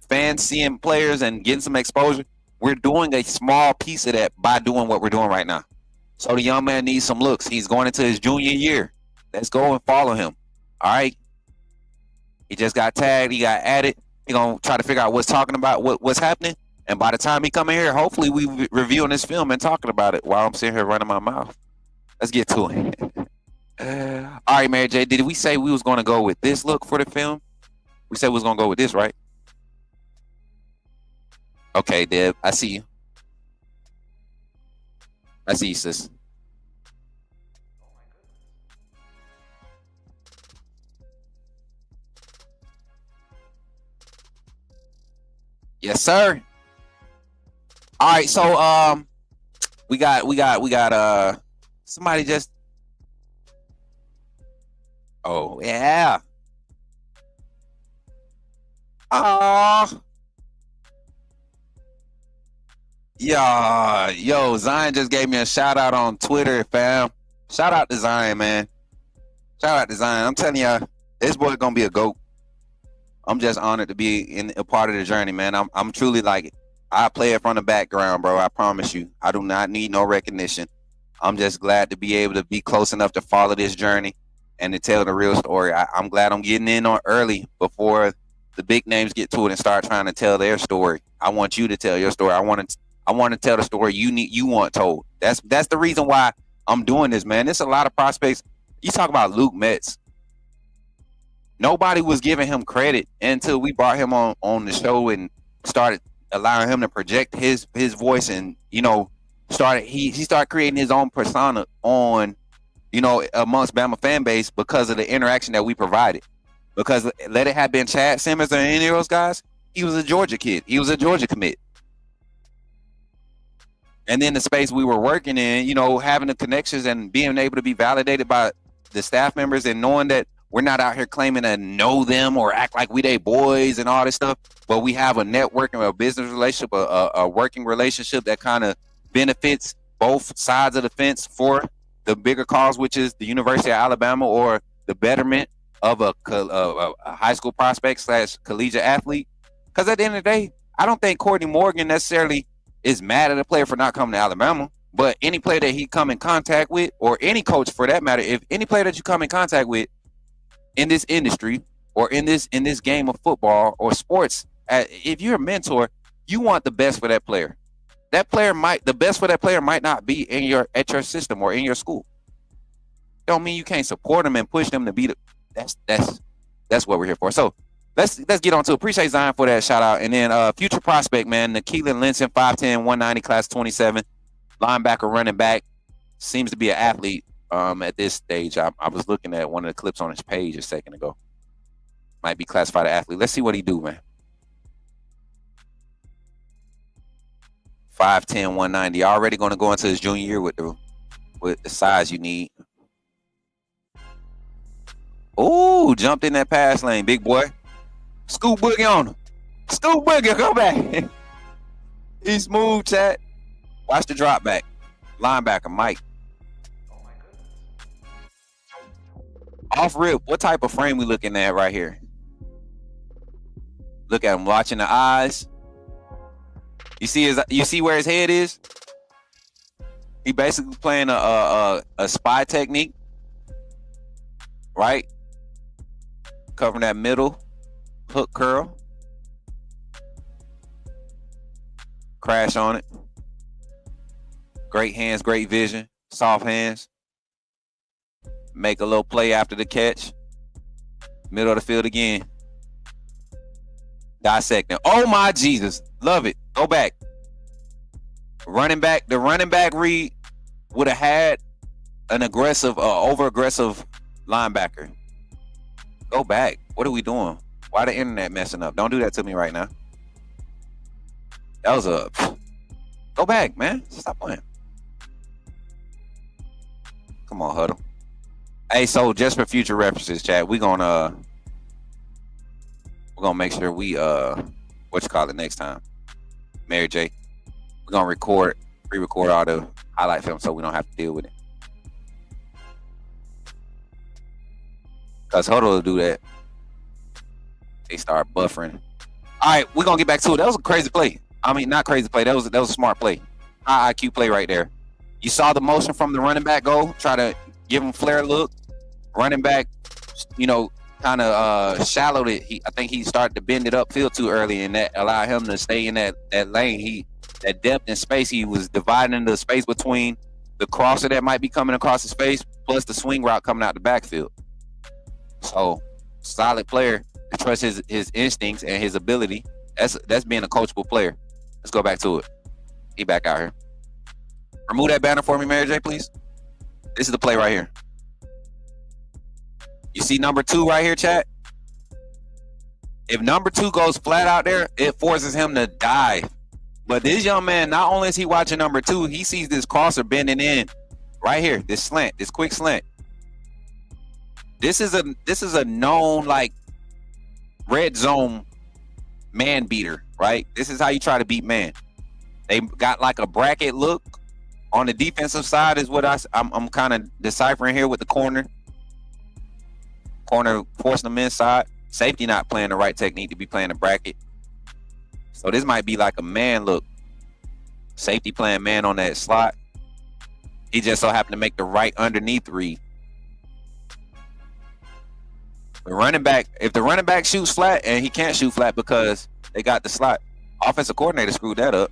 fans seeing players and getting some exposure, we're doing a small piece of that by doing what we're doing right now. So the young man needs some looks. He's going into his junior year. Let's go and follow him. All right. He just got tagged. He got added. He's going to try to figure out what's happening. And by the time he come in here, hopefully we reviewing this film and talking about it while I'm sitting here running my mouth. Let's get to it. All right, Mary J, did we say we was going to go with this look for the film? We said we was going to go with this, right? Okay, Deb, I see you. I see you, sis. Yes, sir. All right, so we got somebody just. Oh yeah. Yeah, yo, Zion just gave me a shout out on Twitter, fam. Shout out to Zion, man. Shout out to Zion. I'm telling y'all, this boy gonna be a GOAT. I'm just honored to be in a part of the journey, man. I'm truly like, I play it from the background, bro. I promise you. I do not need no recognition. I'm just glad to be able to be close enough to follow this journey and to tell the real story. I'm glad I'm getting in on early before the big names get to it and start trying to tell their story. I want you to tell your story. I want to tell the story you want told. That's the reason why I'm doing this, man. There's a lot of prospects. You talk about Luke Metz. Nobody was giving him credit until we brought him on the show and started allowing him to project his voice, and he started creating his own persona on, amongst Bama fan base because of the interaction that we provided. Because let it have been Chad Simmons or any of those guys, he was a Georgia kid. He was a Georgia commit. And then the space we were working in, having the connections and being able to be validated by the staff members and knowing that we're not out here claiming to know them or act like we they boys and all this stuff, but we have a networking, a business relationship, a working relationship that kind of benefits both sides of the fence for the bigger cause, which is the University of Alabama or the betterment of a high school prospect / collegiate athlete. Because at the end of the day, I don't think Courtney Morgan necessarily is mad at a player for not coming to Alabama, but any player that he come in contact with, or any coach for that matter, if any player that you come in contact with in this industry or in this game of football or sports, if you're a mentor, you want the best for that player. The best for that player might not be at your system or in your school. Don't mean you can't support them and push them to be that's what we're here for. So let's get on to it. Appreciate Zion for that shout out. And then future prospect, man, Nakeelan Linson, 5'10", 190, class 27, linebacker, running back, seems to be an athlete at this stage. I was looking at one of the clips on his page a second ago. Might be classified an athlete. Let's see what he do, man. 5'10", 190. Already going to go into his junior year with the size you need. Ooh, jumped in that pass lane, big boy. Scoop Boogie on him. Scoop Boogie, come back. He's smooth, chat. Watch the drop back. Linebacker, Mike. Off rip, what type of frame we looking at right here? Look at him, watching the eyes. You see where his head is? He basically playing a spy technique, right? Covering that middle hook curl. Crash on it. Great hands, great vision, soft hands. Make a little play after the catch. Middle of the field again. Dissecting. Oh my Jesus. Love it. Go back. The running back read would have had an aggressive, over-aggressive linebacker. Go back. What are we doing? Why the internet messing up? Don't do that to me right now. That was go back, man. Stop playing. Come on, Huddle. Hey, so just for future references, chat, we're gonna make sure we next time. Mary J. We're gonna pre-record all the highlight film so we don't have to deal with it. Cause Huddle will do that. They start buffering. All right, we're gonna get back to it. That was a crazy play. I mean, not crazy play. That was a smart play. High IQ play right there. You saw the motion from the running back go, try to give him flare look. Running back, kind of shallowed it. I think he started to bend it upfield too early, and that allowed him to stay in that lane. That depth and space, he was dividing the space between the crosser that might be coming across his face plus the swing route coming out the backfield. So, solid player. I trust his instincts and his ability. That's being a coachable player. Let's go back to it. He back out here. Remove that banner for me, Mary J, please. This is the play right here. You see number 2 right here, chat? If number 2 goes flat out there, it forces him to dive. But this young man, not only is he watching number 2, he sees this crosser bending in right here, this slant, this quick slant. This is a known like red zone man beater, right? This is how you try to beat man. They got like a bracket look on the defensive side is what I'm kind of deciphering here with the corner forcing them inside. Safety not playing the right technique to be playing a bracket. So this might be like a man look. Safety playing man on that slot. He just so happened to make the right underneath read. The running back, if the running back shoots flat, and he can't shoot flat because they got the slot, offensive coordinator screwed that up.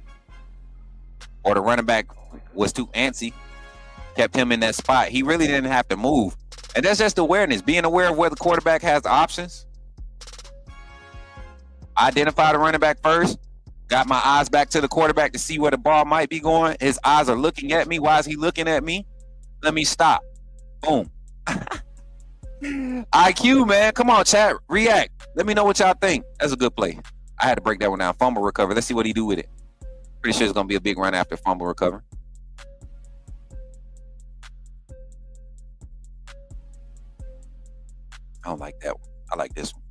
Or the running back was too antsy, kept him in that spot. He really didn't have to move. And that's just awareness, being aware of where the quarterback has options. Identify the running back first. Got my eyes back to the quarterback to see where the ball might be going. His eyes are looking at me. Why is he looking at me? Let me stop. Boom. IQ, man. Come on, chat. React. Let me know what y'all think. That's a good play. I had to break that one down. Fumble recover. Let's see what he do with it. Pretty sure it's going to be a big run after fumble recover. I don't like that one. I like this one.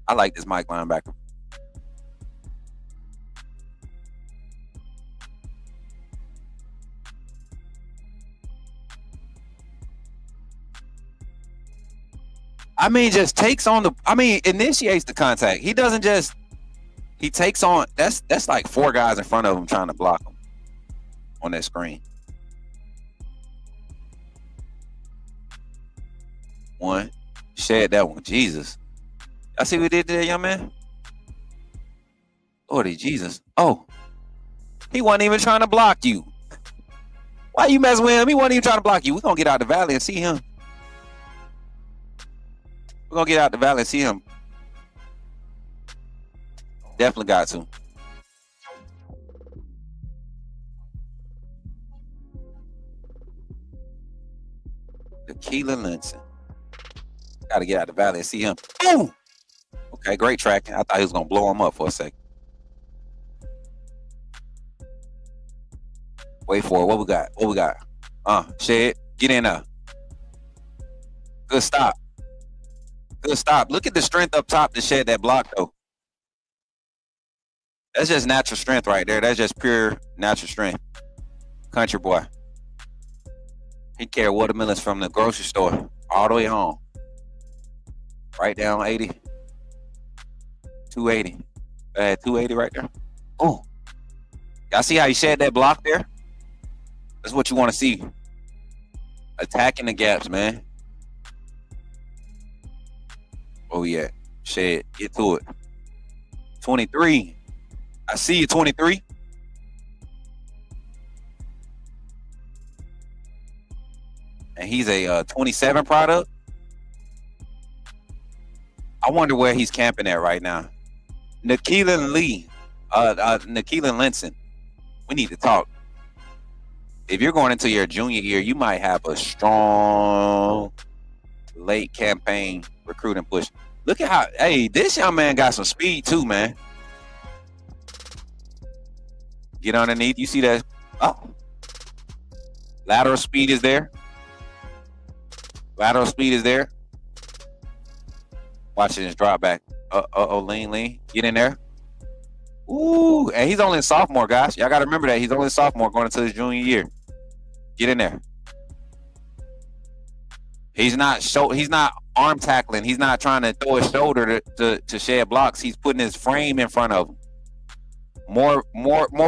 I like this Mike linebacker. I mean, just takes on initiates the contact. He doesn't just, he takes on, that's like 4 guys in front of him trying to block him on that screen. 1, shed that one. Jesus. I see what we did there, young man. Lordy Jesus. Oh, he wasn't even trying to block you. Why you messing with him? He wasn't even trying to block you. We're going to get out the valley and see him. We're going to get out the valley and see him. Definitely got to. Keelan Linson. Got to get out the valley and see him. Boom! Okay, great tracking. I thought he was going to blow him up for a second. Wait for it. What we got? What we got? Shed. Get in there. Good stop. Good stop. Look at the strength up top to shed that block, though. That's just natural strength right there. That's just pure natural strength. Country boy. He carried watermelons from the grocery store all the way home. Right down 80. 280. 280 right there. Oh. Y'all see how he shed that block there? That's what you want to see. Attacking the gaps, man. Oh, yeah. Shed. Get to it. 23. I see you, 23. And he's a 27 product. I wonder where he's camping at right now. Nakeelan Linson. We need to talk. If you're going into your junior year, you might have a strong late campaign recruiting push. Look at how, hey, this young man got some speed too, man. Get underneath. You see that? Oh. Lateral speed is there. Lateral speed is there. Watch this drop back. Lean. Get in there. Ooh, and he's only a sophomore, guys. Y'all got to remember that. He's only a sophomore going into his junior year. Get in there. He's not arm tackling. He's not trying to throw his shoulder to shed blocks. He's putting his frame in front of him. More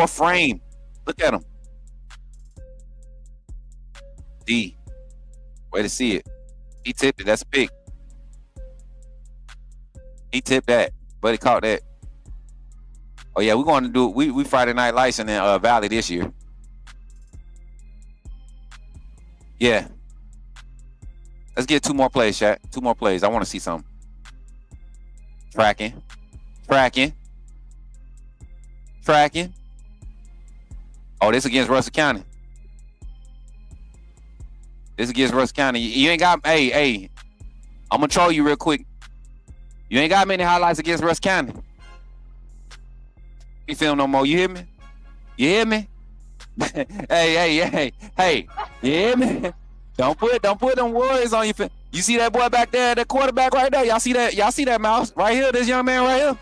frame. Look at him. D. Way to see it. He tipped it. That's a pick. He tipped that, but he caught that. Oh yeah, we're going to do we Friday Night Lights in Valley this year. Yeah. Let's get 2 more plays, Shaq. 2 more plays. I want to see something. Tracking. Oh, this against Russell County. You ain't got, hey, I'm going to troll you real quick. You ain't got many highlights against Russell County. You film no more. You hear me? Hey. You hear me? Don't put them words on your film. You see that boy back there, that quarterback right there? Y'all see that mouse right here? This young man right here?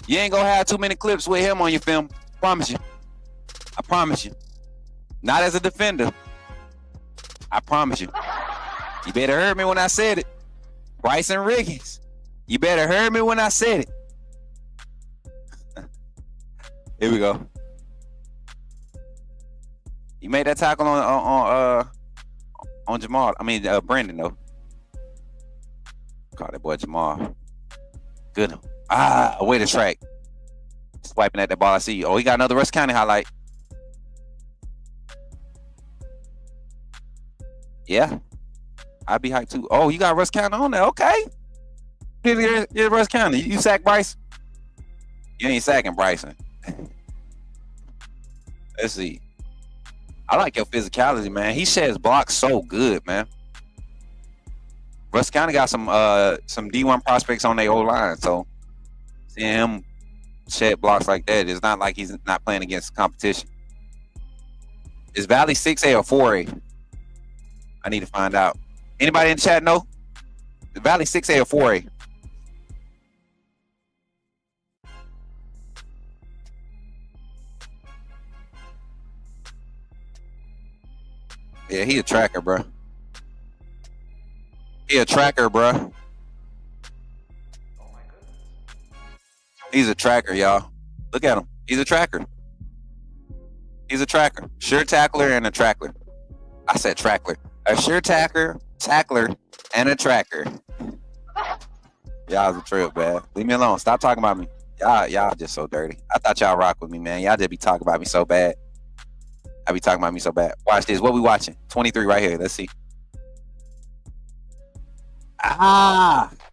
You ain't gonna have too many clips with him on your film. I promise you. Not as a defender. I promise you. You better heard me when I said it. Bryson Riggins. You better heard me when I said it. Here we go. You made that tackle on Jamal. I mean, Brandon, though. Call that boy Jamal. Good. Way to track. Swiping at that ball. I see. Oh, he got another Russell County highlight. Yeah. I'd be hyped too. Oh, you got Russell County on there. Okay. Here's Russell County. You sack Bryce? You ain't sacking Bryson. Let's see. I like your physicality, man. He sheds blocks so good, man. Russell County got some D1 prospects on their O-line, so seeing him shed blocks like that, it's not like he's not playing against competition. Is Valley 6A or 4A? I need to find out. Anybody in the chat know? Is Valley 6A or 4A? Yeah, he a tracker, bro. He's a tracker, y'all. Look at him. He's a tracker. Sure tackler and a tracker. I said tracker. A sure tackler, and a tracker. Y'all's a trip, man. Leave me alone. Stop talking about me. Y'all just so dirty. I thought y'all rock with me, man. Y'all just be talking about me so bad. I be talking about me so bad. Watch this. What we watching? 23 right here. Let's see.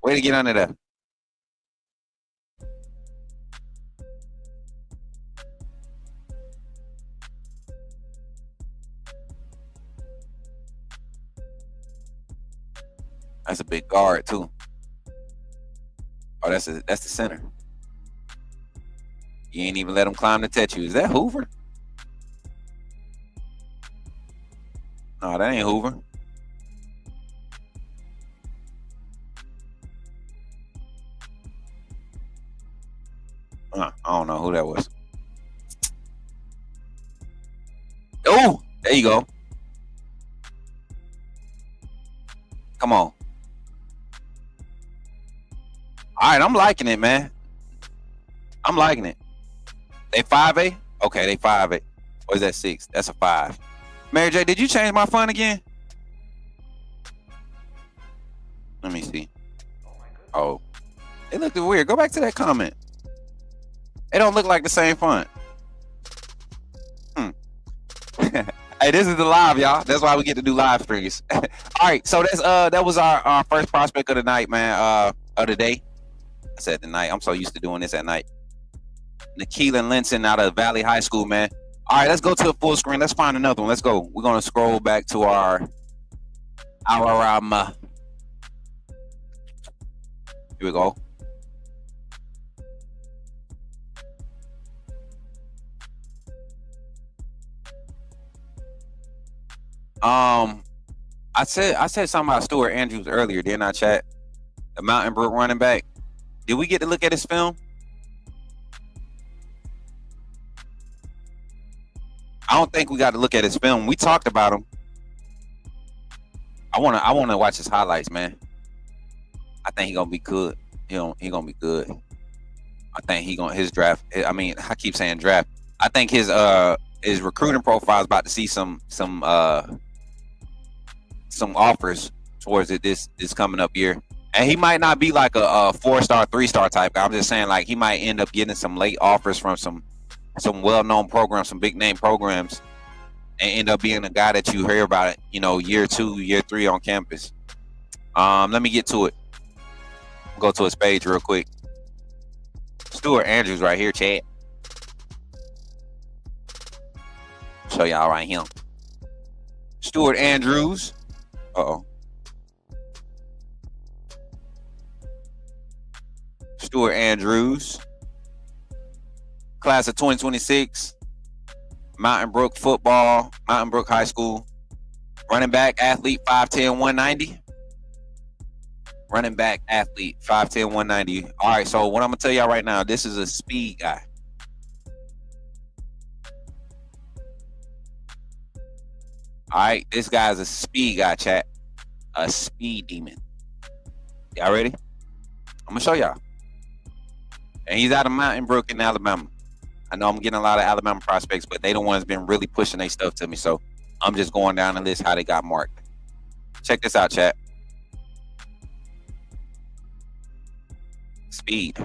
Way to get under there. That's a big guard too. Oh, that's the center. You ain't even let him climb to touch you. Is that Hoover? No, that ain't Hoover. I don't know who that was. Oh, there you go. Come on. All right, I'm liking it, man. I'm liking it. They 5A? Okay, they 5A. Or is that 6? That's a 5. Mary J, did you change my font again? Let me see. Oh. It looked weird. Go back to that comment. It don't look like the same font. Hey, this is the live, y'all. That's why we get to do live streams. All right, so that was our first prospect of the night, man. Of the day. I said the night. I'm so used to doing this at night. Nikeelan Linson out of Valley High School, man. All right, let's go to a full screen. Let's find another one. Let's go. We're gonna scroll back to our here we go. I said something about Stuart Andrews earlier, didn't I, chat? The Mountain Brook running back. Did we get to look at his film? I don't think we got to look at his film. We talked about him. I wanna watch his highlights, man. I think he gonna be good. He gonna be good. I think his draft. I mean, I keep saying draft. I think his recruiting profile is about to see some offers towards it this coming up year. And he might not be like a 4-star, 3-star type guy. I'm just saying, like, he might end up getting some late offers from some well-known programs, some big-name programs, and end up being a guy that you hear about it, year 2, year 3 on campus. Let me get to it. Go to his page real quick. Stuart Andrews right here, Chad. Show y'all right here. Stuart Andrews. Uh-oh. Stuart Andrews, class of 2026, Mountain Brook football, Mountain Brook High School, running back, athlete, 5'10", 190. Running back, athlete, 5'10", 190. All right, so what I'm going to tell y'all right now, this is a speed guy. All right, this guy's a speed guy, chat. A speed demon. Y'all ready? I'm going to show y'all. And he's out of Mountain Brook in Alabama. I know I'm getting a lot of Alabama prospects, but they the ones been really pushing their stuff to me. So I'm just going down the list how they got marked. Check this out, chat. Speed.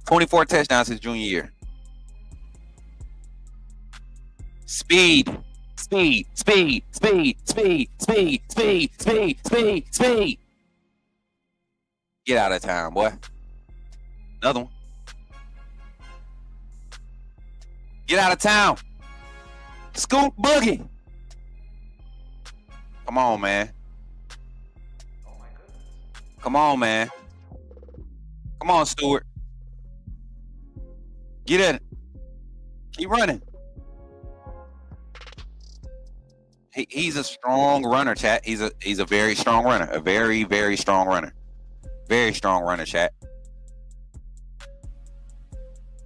24 touchdowns his junior year. Speed. Speed. Speed. Speed. Speed. Speed. Speed. Speed. Speed. Speed. Get out of town, boy. Another one. Get out of town. Scoot Boogie. Come on, man. Come on, man. Come on, Stewart. Get in it. Keep running. He's a strong runner, chat. He's a very strong runner. A very, very strong runner. Very strong runner, chat.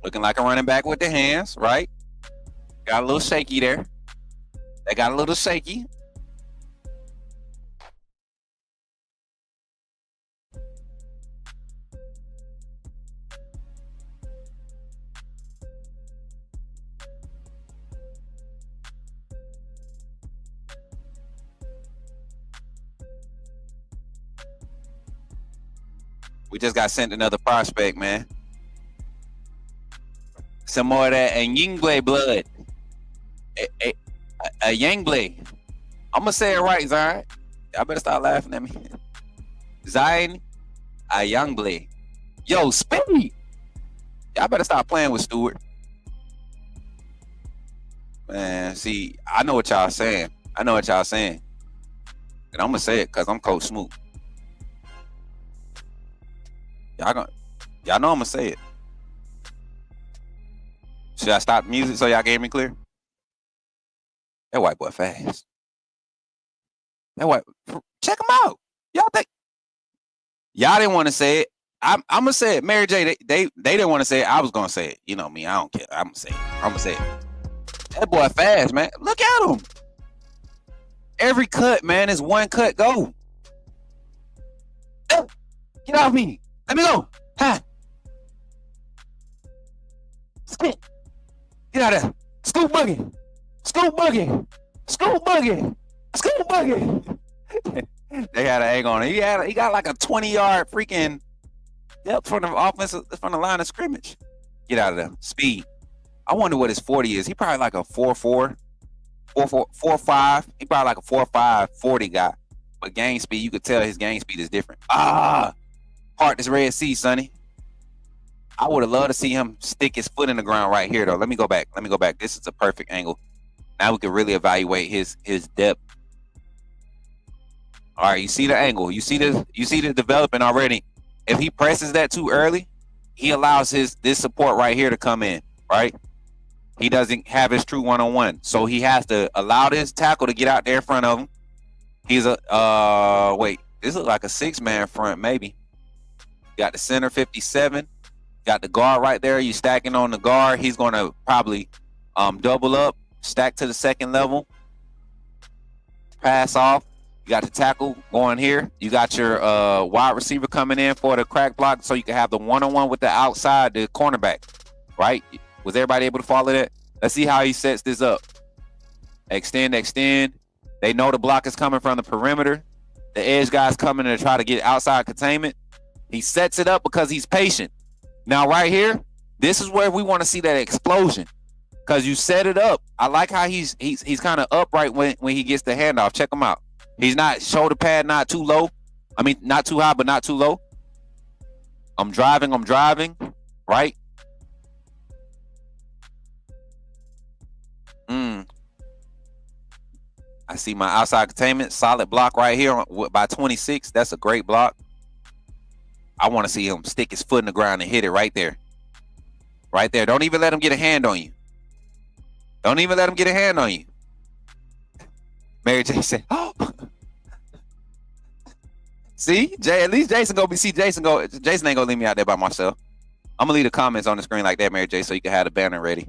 Looking like a running back with the hands, right? Got a little shaky there. They got a little shaky. We just got sent another prospect, man. Some more of that Yingble blood. A Yingble. I'm going to say it right, Zion. Y'all better stop laughing at me. Zion Yingble. Yo, speed. Y'all better stop playing with Stewart. Man, see, I know what y'all saying. And I'm going to say it because I'm Coach Smoot. Y'all know I'm going to say it. Should I stop the music so y'all can hear me clear? That white boy fast. Check him out. Y'all think y'all didn't want to say it? I'm gonna say it. Mary J, they didn't want to say it. I was gonna say it. You know me, I don't care. I'm gonna say it. That boy fast, man. Look at him. Every cut, man, is one cut. Go. Get off me. Let me go. Ha. Spit. Get out of there. Scoop boogie. Scoop boogie. Scoop boogie. Scoop boogie. They had an egg on it. He got like a 20-yard freaking depth from the line of scrimmage. Get out of there. Speed. I wonder what his 40 is. He probably like a 4.4, 4.5. He probably like a 4.5 40 guy. But game speed, you could tell his game speed is different. Part this Red Sea, Sonny. I would have loved to see him stick his foot in the ground right here, though. Let me go back. This is a perfect angle. Now we can really evaluate his depth. All right, you see the angle. You see the developing already. If he presses that too early, he allows this support right here to come in, right? He doesn't have his true one-on-one. So he has to allow this tackle to get out there in front of him. He's this looks like a 6-man front, maybe. Got the center 57. Got the guard right there. You stacking on the guard. He's going to probably Double up, stack to the second level, pass off. You got the tackle going here. You got your wide receiver coming in for the crack block, so you can have the one-on-one with the outside, the cornerback. Right? Was everybody able to follow that? Let's see how he sets this up. Extend, extend. They know the block is coming from the perimeter. The edge guy's coming to try to get outside containment. He sets it up because he's patient. Now, right here, this is where we want to see that explosion. Because you set it up. I like how he's kind of upright when he gets the handoff. Check him out. He's not shoulder pad, not too low. I mean, not too high, but not too low. I'm driving, right? I see my outside containment, solid block right here by 26. That's a great block. I want to see him stick his foot in the ground and hit it right there. Right there. Don't even let him get a hand on you. Don't even let him get a hand on you. Mary J said, oh. See, at least Jason gonna see Jason ain't gonna leave me out there by myself. I'm gonna leave the comments on the screen like that, Mary J, so you can have the banner ready.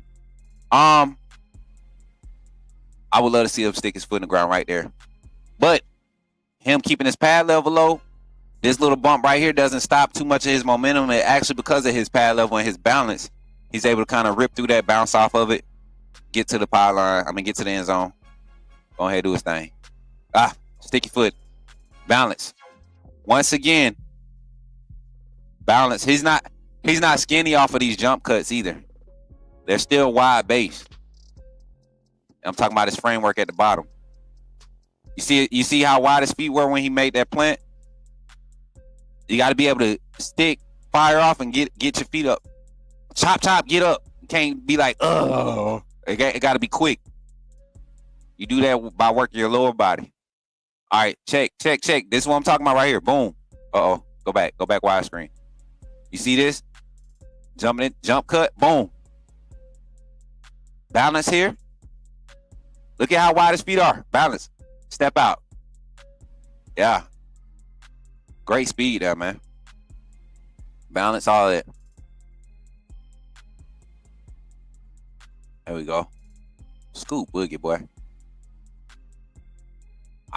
I would love to see him stick his foot in the ground right there. But him keeping his pad level low, this little bump right here doesn't stop too much of his momentum. And actually, because of his pad level and his balance, he's able to kind of rip through that, bounce off of it, get to the pylon. Get to the end zone. Go ahead, do his thing. Sticky foot. Balance. Once again, balance. He's not skinny off of these jump cuts either. They're still wide base. I'm talking about his framework at the bottom. You see how wide his feet were when he made that plant? You got to be able to stick, fire off, and get your feet up. Chop, get up. You can't be like, oh. It got to be quick. You do that by working your lower body. All right, check. This is what I'm talking about right here. Boom. Uh-oh. Go back widescreen. You see this? Jumping in, jump cut, boom. Balance here. Look at how wide his feet are. Balance. Step out. Yeah. Great speed there, man. Balance, all that. There we go. Scoop boogie, boy.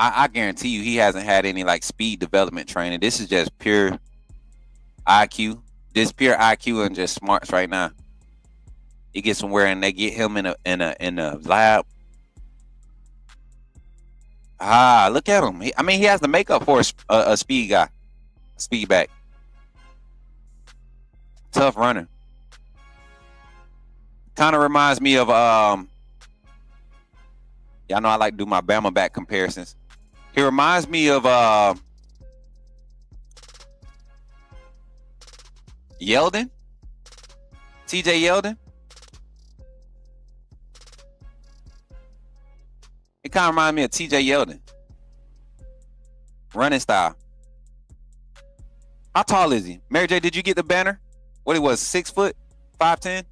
I guarantee you he hasn't had any like speed development training. This is just pure IQ. This pure IQ and just smarts right now. He gets somewhere and they get him in a lab. Look at him. He has the makeup for a speed guy, speed back. Tough runner. Kind of reminds me of y'all know I like to do my Bama back comparisons. He reminds me of Yeldon, TJ Yeldon. It kind of reminds me of TJ Yeldon. Running style. How tall is he? Mary J, did you get the banner? What he was, 6 foot, 5'10"?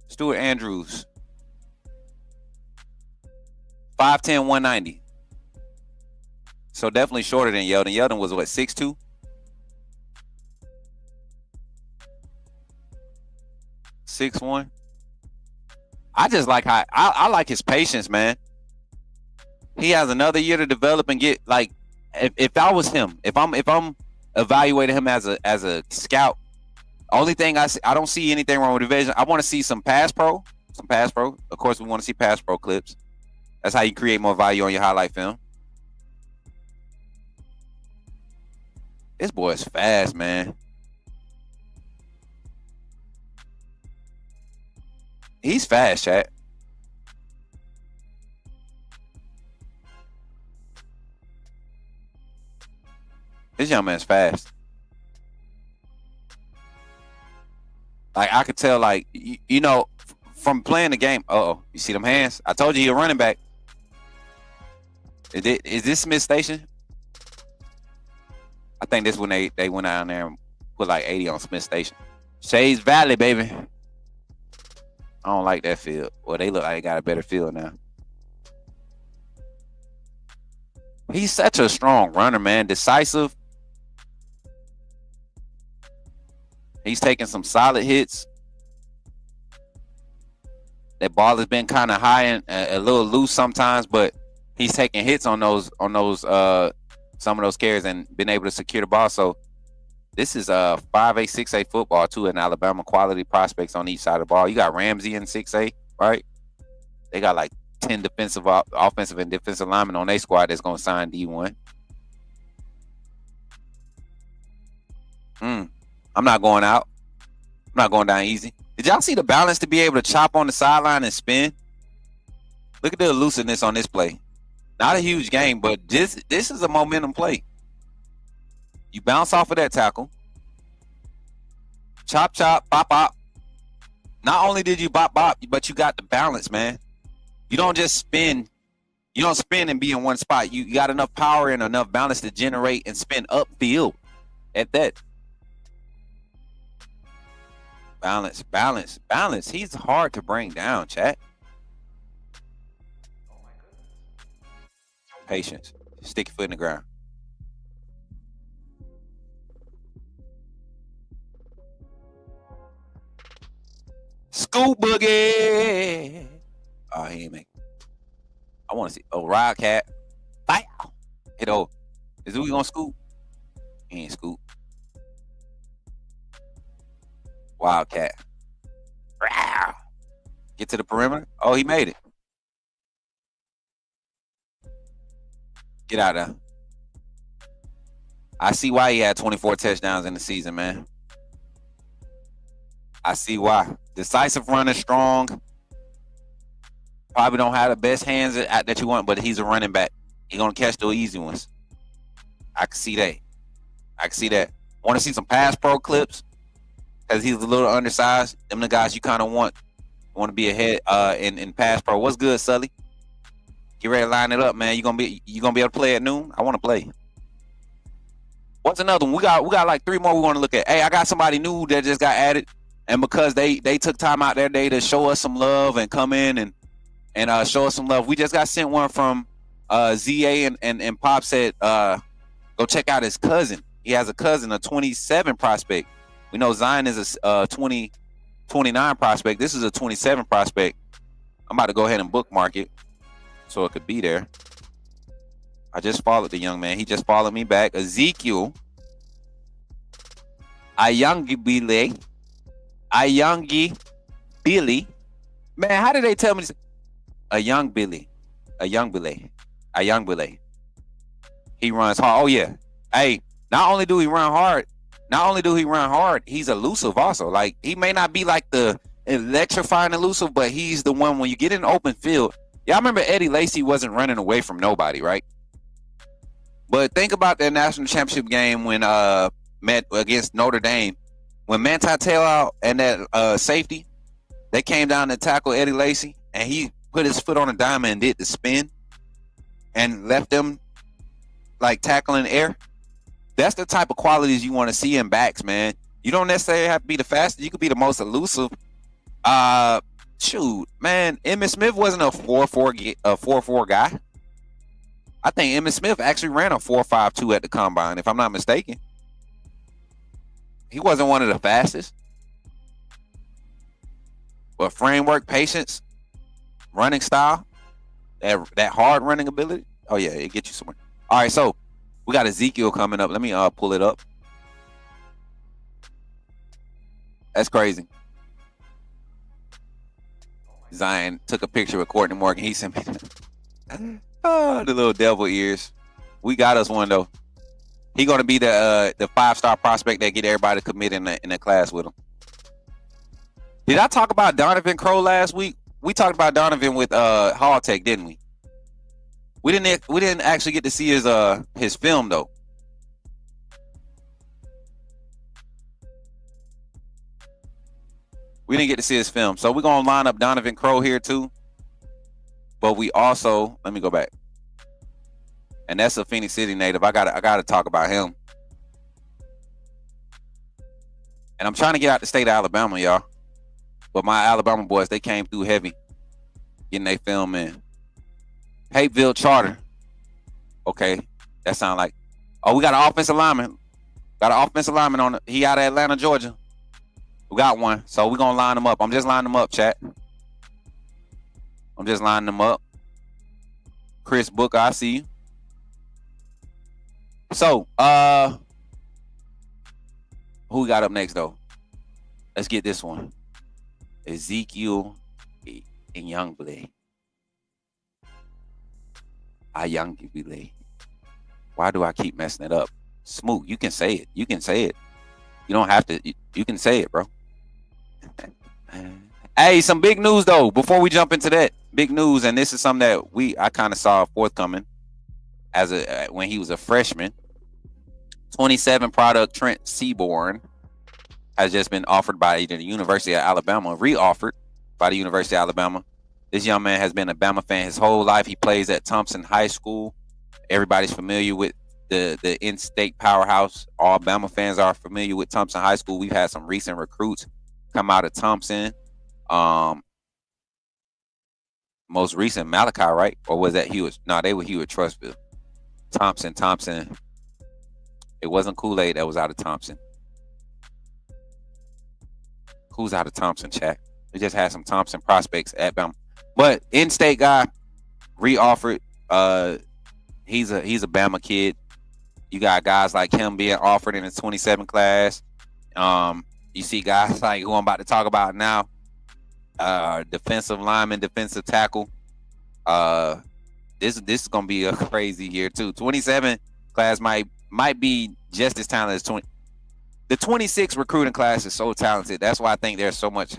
Stuart Andrews. 5'10", 190. So definitely shorter than Yeldon. Yeldon was what, 6'2"? 6'1". I just like how I like his patience, man. He has another year to develop and get like. If I was him, if I'm evaluating him as a scout, only thing I don't see anything wrong with the vision. I want to see some pass pro. Of course, we want to see pass pro clips. That's how you create more value on your highlight film. This boy is fast, man. He's fast, chat. This young man's fast. Like, I could tell, like, you know, from playing the game. Uh-oh. You see them hands? I told you he a running back. Is this Smith Station? I think this when they went out there and put like 80 on Smith Station. Shays Valley, baby. I don't like that field. Well, they look like they got a better field now. He's such a strong runner, man. Decisive. He's taking some solid hits. That ball has been kind of high and a little loose sometimes, but he's taking hits on those some of those carries and been able to secure the ball. So this is 5A, 6A football too, and Alabama quality prospects on each side of the ball. You got Ramsey in 6A, right? They got like 10 offensive and defensive linemen on their squad that's going to sign D1. I'm not going out. I'm not going down easy. Did y'all see the balance to be able to chop on the sideline and spin? Look at the elusiveness on this play. Not a huge game, but this is a momentum play. You bounce off of that tackle. Chop, chop, bop, bop. Not only did you bop, bop, but you got the balance, man. You don't just spin. You don't spin and be in one spot. You got enough power and enough balance to generate and spin upfield at that. Balance, balance, balance. He's hard to bring down, chat. Patience. Stick your foot in the ground. Scoop boogie. Oh, he ain't make. I want to see. Oh, Wildcat. Bye. Hit over. Is who we gonna scoop? He ain't scoop. Wildcat. Get to the perimeter. Oh, he made it. Get out of there. I see why he had 24 touchdowns in the season, man. I see why. Decisive runner, strong. Probably don't have the best hands that you want, but he's a running back. He's going to catch the easy ones. I can see that. I can see that. Want to see some pass pro clips? Because he's a little undersized. Them the guys you kind of want to be ahead in pass pro. What's good, Sully? Get ready to line it up, man. You gonna be able to play at noon? I want to play. What's another one? We got like 3 more we want to look at. Hey, I got somebody new that just got added, and because they took time out their day to show us some love and come in and show us some love. We just got sent one from ZA and Pop said go check out his cousin. He has a cousin, a 27 prospect. We know Zion is a 29 prospect. This is a 27 prospect. I'm about to go ahead and bookmark it so it could be there. I just followed the young man. He just followed me back. Ezekiel Ayangi Billy. Man, how did they tell me this? A young Billy. He runs hard. Oh yeah. Hey, not only do he run hard, he's elusive also. Like, he may not be like the electrifying elusive, but he's the one when you get in the open field. Y'all remember Eddie Lacy wasn't running away from nobody, right? But think about that national championship game when met against Notre Dame, when Manti Te'o and that safety, they came down to tackle Eddie Lacy, and he put his foot on a diamond and did the spin and left them like tackling air. That's the type of qualities you want to see in backs, man. You don't necessarily have to be the fastest. You could be the most elusive. Shoot, man, Emmitt Smith wasn't a 4.4 guy. I think Emmitt Smith actually ran a 4.52 at the combine, if I'm not mistaken. He wasn't one of the fastest. But framework, patience, running style, that hard running ability. Oh yeah, it gets you somewhere. All right, so we got Ezekiel coming up. Let me pull it up. That's crazy. Zion took a picture with Courtney Morgan. He sent me the little devil ears. We got us one though. He gonna be the 5-star prospect that get everybody to commit in the class with him. Did I talk about Donovan Crow last week? We talked about Donovan with Hall Tech, didn't we? We didn't actually get to see his film though. We didn't get to see his film. So we're going to line up Donovan Crow here too. But we also, let me go back. And that's a Phoenix City native. I gotta talk about him. And I'm trying to get out the state of Alabama, y'all. But my Alabama boys, they came through heavy getting their film in. Hapeville Charter. Okay. That sound like, oh, we got an offensive lineman. Got an offensive lineman on it. He out of Atlanta, Georgia. We got one, so we're going to line them up. I'm just lining them up, chat. I'm just lining them up. Chris Booker, I see you. So, who we got up next though? Let's get this one. Ezekiel and Youngblood. Youngblood. Why do I keep messing it up? Smooth. You can say it. You can say it. You don't have to. You can say it, bro. Hey, some big news though. Before we jump into that, big news, and this is something that I kind of saw forthcoming as when he was a freshman. 27 product Trent Seaborn has just been offered by the University of Alabama, re-offered by the University of Alabama. This young man has been a Bama fan his whole life. He plays at Thompson High School. Everybody's familiar with the in-state powerhouse. All Bama fans are familiar with Thompson High School. We've had some recent recruits come out of Thompson. Most recent Malachi, right? Or was that Hewitt? No, they were Hewitt Trustville. Thompson. It wasn't Kool-Aid that was out of Thompson. Who's out of Thompson, chat? We just had some Thompson prospects at Bama. But in-state guy, re-offered. He's a Bama kid. You got guys like him being offered in the 27 class. You see guys like who I'm about to talk about now. Defensive lineman, defensive tackle. This is gonna be a crazy year too. 27 class might be just as talented as 20. The 26 recruiting class is so talented. That's why I think there's so much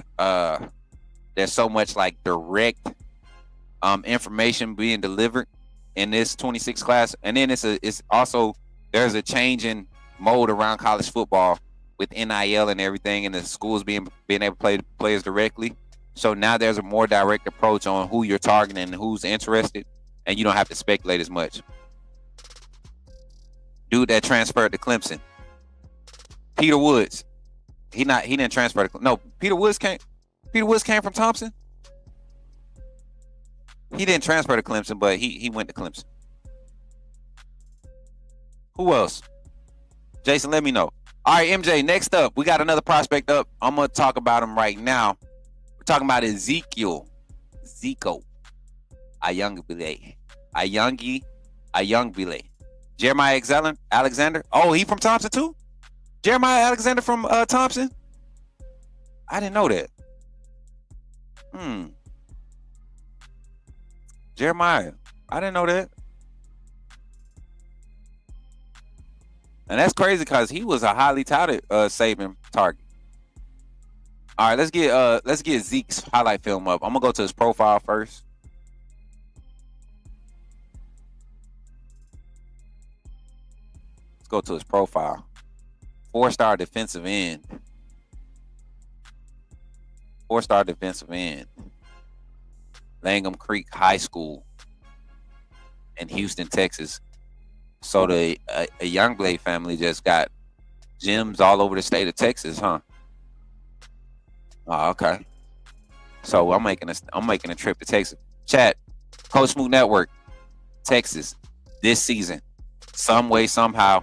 like direct information being delivered in this 26 class. And then it's also there's a change in mode around college football with NIL and everything, and the schools being able to play players directly. So now there's a more direct approach on who you're targeting and who's interested, and you don't have to speculate as much. Dude that transferred to Clemson, Peter Woods. He didn't transfer to no. Peter Woods came from Thompson. He didn't transfer to Clemson, but he went to Clemson. Who else? Jason, let me know. All right, MJ, next up, we got another prospect up. I'm going to talk about him right now. We're talking about Zico Ayangbile. Jeremiah Alexander. Oh, he from Thompson too? Jeremiah Alexander from Thompson? I didn't know that. Jeremiah. I didn't know that. And that's crazy because he was a highly touted Saban target. All right, let's get Zeke's highlight film up. I'm gonna go to his profile first. Let's go to his profile. 4-star defensive end. 4-star defensive end. Langham Creek High School in Houston, Texas. So a Youngblood family just got gyms all over the state of Texas, huh? Oh, okay. So I'm making a trip to Texas. Chat, Coach Smoot Network, Texas, this season. Some way, somehow,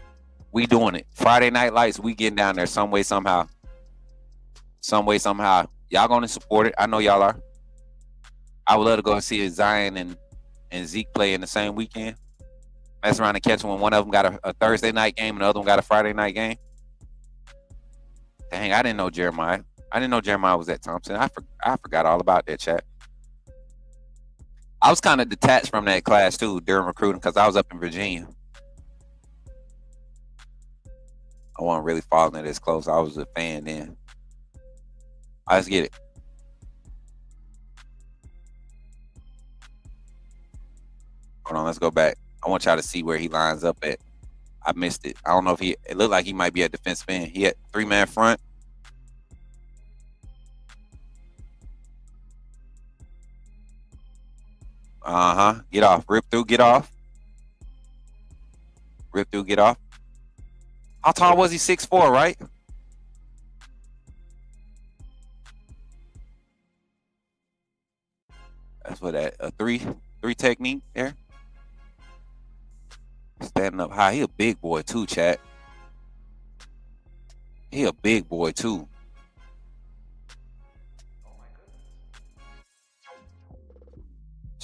we doing it. Friday Night Lights, we getting down there some way, somehow. Some way, somehow. Y'all gonna support it. I know y'all are. I would love to go and see Zion and Zeke play in the same weekend. Mess around and catch when one of them got a Thursday night game and the other one got a Friday night game. Dang, I didn't know Jeremiah. I didn't know Jeremiah was at Thompson. I forgot all about that, chat. I was kind of detached from that class too during recruiting because I was up in Virginia. I wasn't really following it as close. I was a fan then. All right, let's get it. Hold on, let's go back. I want y'all to see where he lines up at. I missed it. I don't know if it looked like he might be at defensive end. He had 3-man front. Get off. Rip through, get off. Rip through, get off. How tall was he? 6'4", right? That's what a three technique there. Standing up high. He a big boy too, chat. He a big boy too.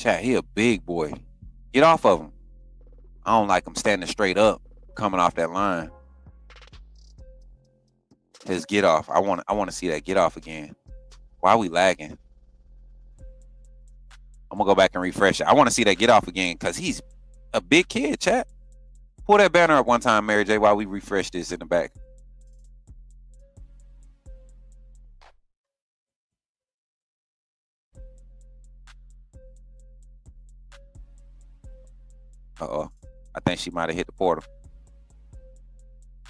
Chat, he a big boy. Get off of him. I don't like him standing straight up, coming off that line. His get off. I want to see that get off again. Why are we lagging? I'm gonna go back and refresh it. I want to see that get off again because he's a big kid, chat. Pull that banner up one time, Mary J, while we refresh this in the back. Uh-oh. I think she might have hit the portal.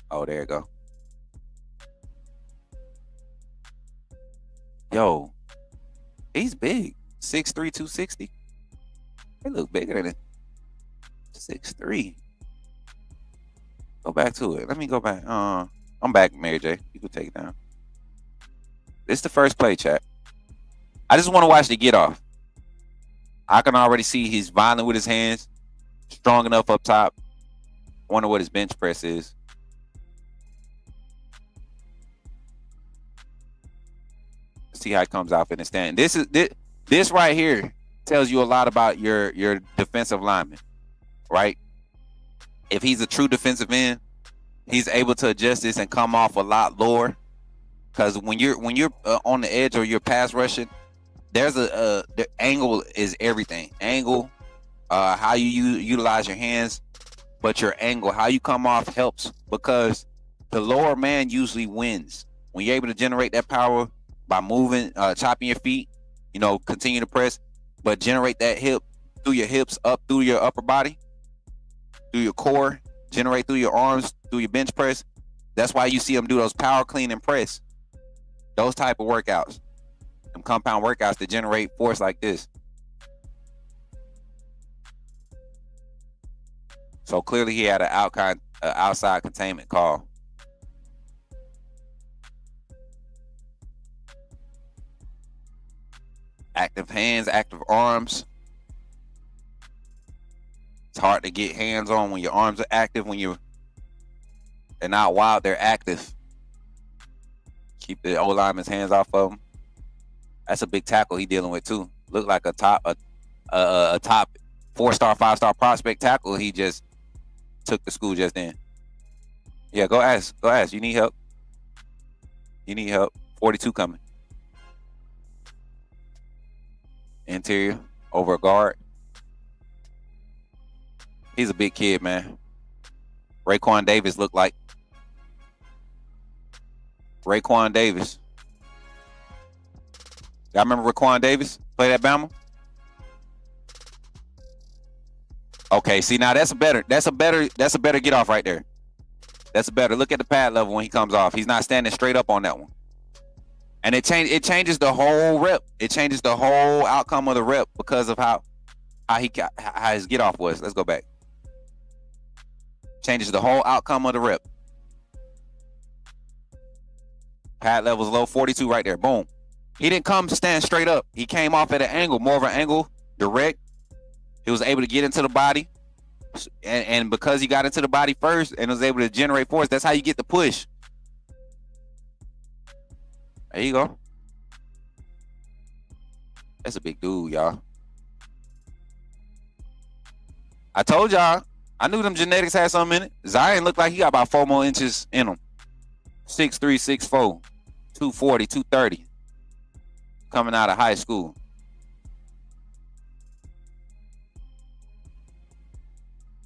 Oh, there you go. Yo, he's big. 6'3", 260. He look bigger than it. 6'3". Go back to it. Let me go back. I'm back, Mary J. You can take it down. This is the first play, chat. I just want to watch the get off. I can already see he's violent with his hands. Strong enough up top. Wonder what his bench press is. See how it comes out in the stand. This right here tells you a lot about your defensive lineman, right? If he's a true defensive end, he's able to adjust this and come off a lot lower. Because when you're on the edge or you're pass rushing, there's the angle is everything. Angle, how you utilize your hands, but your angle, how you come off helps because the lower man usually wins. When you're able to generate that power by moving, chopping your feet, continue to press, but generate that hip through your hips, up through your upper body, through your core, generate through your arms, through your bench press. That's why you see them do those power clean and press. Those type of workouts, them compound workouts that generate force like this. So clearly he had an outside containment call. Active hands, active arms. It's hard to get hands on when your arms are active. When they're not wild, they're active. Keep the O-lineman's hands off of him. That's a big tackle he dealing with too. Look like a top 4-star, 5-star prospect tackle. He just took the school just then. Yeah, go ask. You need help. 42 coming. Interior over a guard. He's a big kid, man. Raekwon Davis looked like. Raekwon Davis. Y'all remember Raekwon Davis? Played at Bama? Okay, see now that's a better get off right there. That's a better. Look at the pad level when he comes off. He's not standing straight up on that one. And it changes the whole rep. It changes the whole outcome of the rep because of how his get off was. Let's go back. Changes the whole outcome of the rep. Pad levels low, 42 right there. Boom. He didn't come stand straight up. He came off at an angle, more of an angle, direct. He was able to get into the body. And because he got into the body first and was able to generate force, that's how you get the push. There you go. That's a big dude, y'all. I told y'all, I knew them genetics had something in it. Zion looked like he got about 4 more inches in him. 6'3", 6'4", 240, 230. Coming out of high school.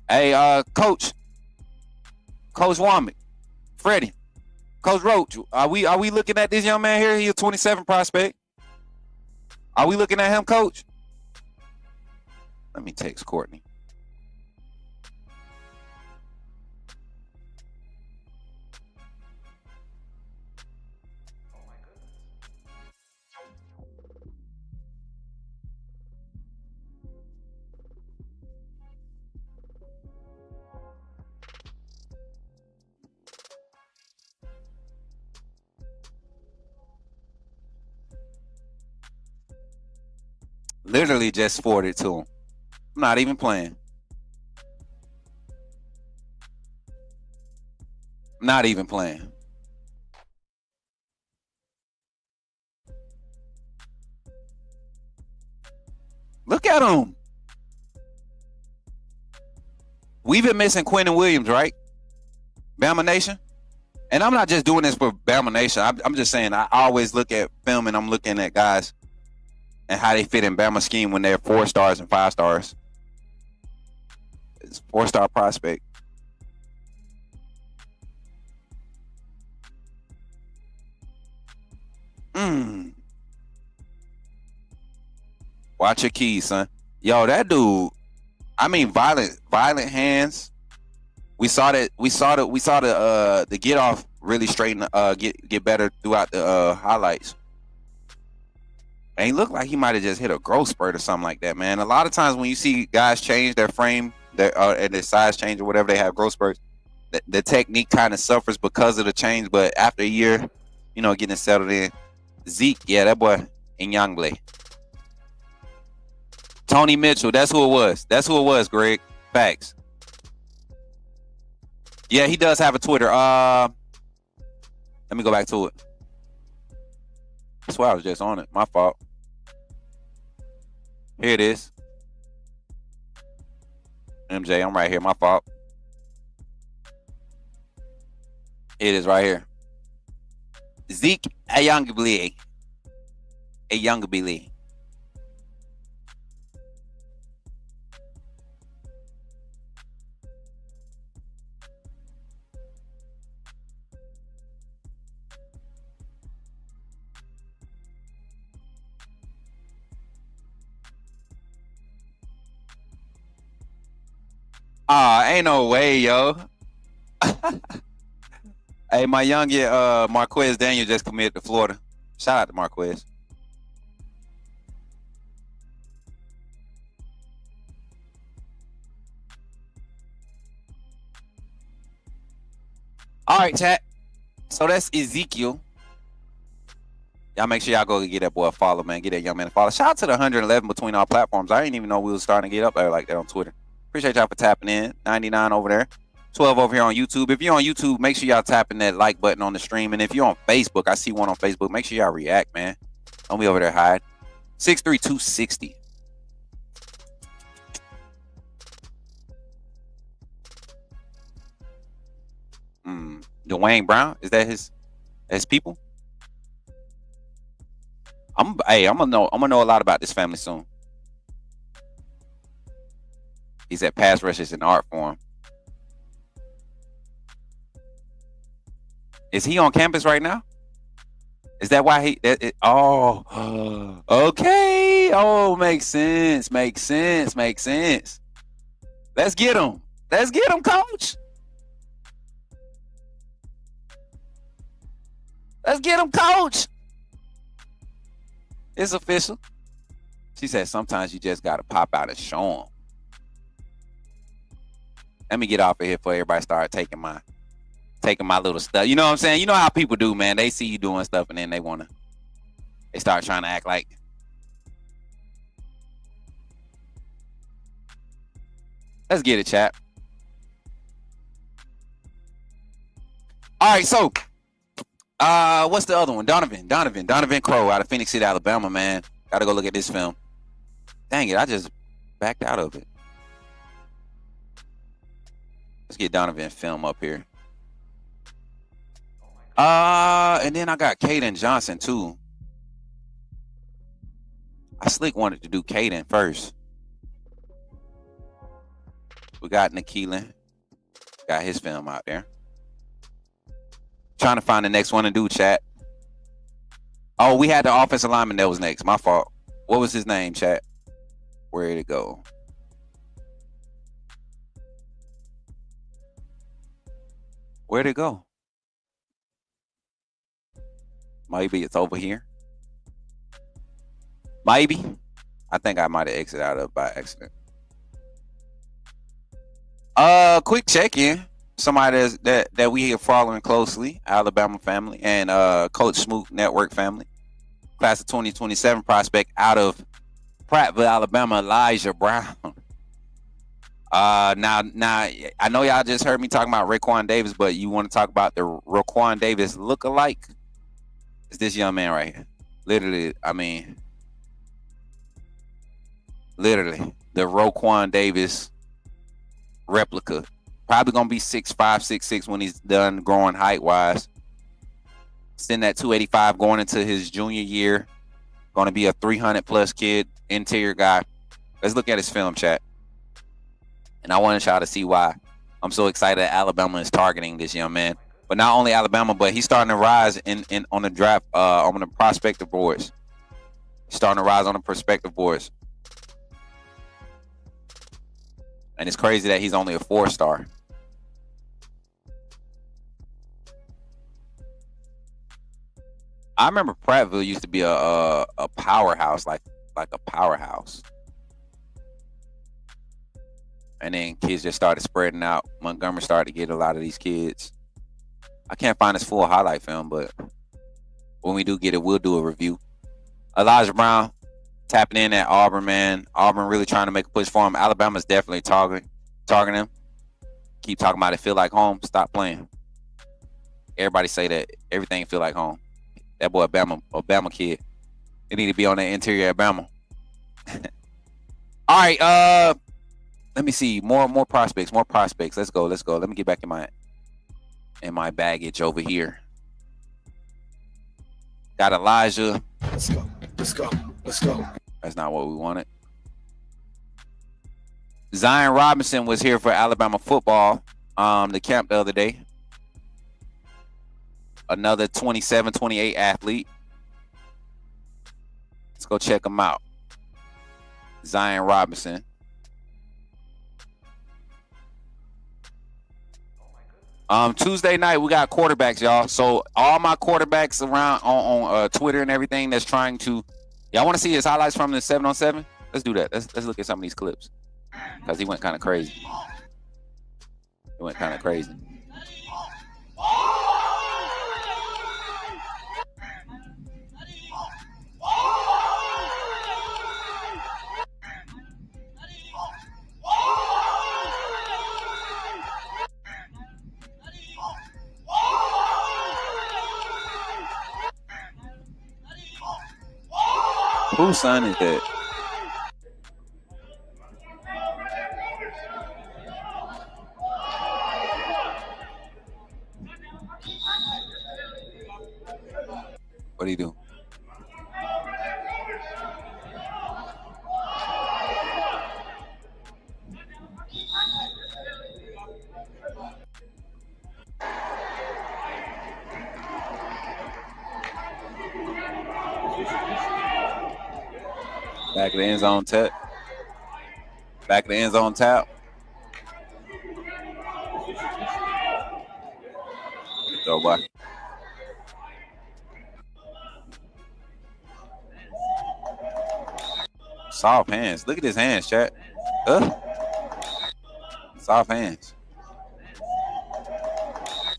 Hey, Coach Womack, Freddie, Coach Roach, are we looking at this young man here? He's a 27 prospect. Are we looking at him, Coach? Let me text Courtney. Literally just forwarded to him. I'm not even playing. Not even playing. Look at him. We've been missing Quentin Williams, right? Bama Nation. And I'm not just doing this for Bama Nation. I'm just saying I always look at film and I'm looking at guys and how they fit in Bama scheme when they're 4 stars and 5 stars. It's 4-star prospect. Watch your keys, son. Yo, that dude. I mean, violent hands. We saw the get off really straighten get better throughout the highlights. And he looked like he might have just hit a growth spurt or something like that, man. A lot of times when you see guys change their frame, and their size change or whatever, they have growth spurts. The technique kind of suffers because of the change, but after a year, getting settled in. Zeke, yeah, that boy in Youngblade. Tony Mitchell, that's who it was. Greg, facts. Yeah, he does have a Twitter. Let me go back to it. I swear I was just on it. My fault. Here it is. MJ, I'm right here. My fault. It is right here. Zeke Ayangabili. Ain't no way, yo. Hey, my youngin, Marquez Daniel just committed to Florida. Shout out to Marquez. All right, chat. So that's Ezekiel. Y'all make sure y'all go get that boy a follow, man. Get that young man a follow. Shout out to the 111 between our platforms. I didn't even know we was starting to get up there like that on Twitter. Appreciate y'all for tapping in. 99 over there. 12 over here on YouTube. If you're on YouTube, make sure y'all tapping that like button on the stream. And if you're on Facebook, I see one on Facebook. Make sure y'all react, man. Don't be over there hide. 63260. Dwayne Brown, is that his people? I'm gonna know a lot about this family soon. He's at Pass Rushes in art form. Is he on campus right now? Is that why he? Okay. Oh, makes sense. Let's get him. Coach. Let's get him, coach. It's official. She said sometimes you just gotta pop out and show them. Let me get off of here before everybody start taking my little stuff. You know what I'm saying? You know how people do, man. They see you doing stuff and then they start trying to act like. Let's get it, chat. All right, so what's the other one? Donovan Crow out of Phoenix City, Alabama, man. Gotta go look at this film. Dang it, I just backed out of it. Let's get Donovan film up here. And then I got Caden Johnson too. I slick wanted to do Caden first. We got Nikhilin. Got his film out there. Trying to find the next one to do, chat. Oh, we had the offensive lineman that was next. My fault. What was his name, chat? Where'd it go? Where'd it go? Maybe it's over here. Maybe. I think I might have exited out of it by accident. Quick check-in. Somebody that we are following closely, Alabama family and Coach Smoot Network family. Class of 2027 prospect out of Prattville, Alabama, Elijah Brown. Now I know y'all just heard me talking about Raekwon Davis, but you want to talk about the Raekwon Davis look-alike? It's this young man right here. Literally, I mean, Literally, the Roquan Davis replica. Probably gonna be 6'5", 6'6" when he's done growing height wise. Sitting at 285 going into his junior year. Gonna be a 300 plus kid, interior guy. Let's look at his film, chat. And I want y'all to see why I'm so excited that Alabama is targeting this young man. But not only Alabama, but he's starting to rise in on the draft, on the prospective boards. He's starting to rise on the prospective boards. And it's crazy that he's only a 4-star. I remember Prattville used to be a powerhouse, like a powerhouse. And then kids just started spreading out. Montgomery started to get a lot of these kids. I can't find his full highlight film, but when we do get it, we'll do a review. Elijah Brown tapping in at Auburn, man. Auburn really trying to make a push for him. Alabama's definitely targeting him. Keep talking about it. Feel like home. Stop playing. Everybody say that everything feel like home. That boy Alabama kid. They need to be on that interior Alabama. All right. Let me see. More prospects. Let's go. Let me get back in my baggage over here. Got Elijah. Let's go. That's not what we wanted. Zion Robinson was here for Alabama football, the camp the other day. Another 27, 28 athlete. Let's go check him out. Zion Robinson. Tuesday night we got quarterbacks, y'all. So all my quarterbacks around on Twitter and everything that's trying to, y'all want to see his highlights from the 7-on-7? Let's do that. Let's look at some of these clips because he went kind of crazy. Whose son is that? What do you do? Back of the end zone tap. Go, boy. Soft hands. Look at his hands, chat. Soft hands.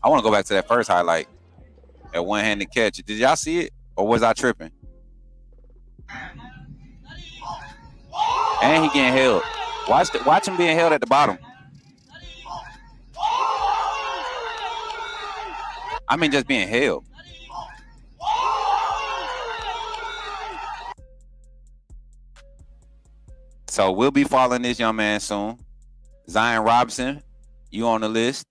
I want to go back to that first highlight. That one-handed catch. Did y'all see it? Or was I tripping? And he getting held. Watch him being held at the bottom. I mean, just being held. So we'll be following this young man soon. Zion Robinson, you on the list.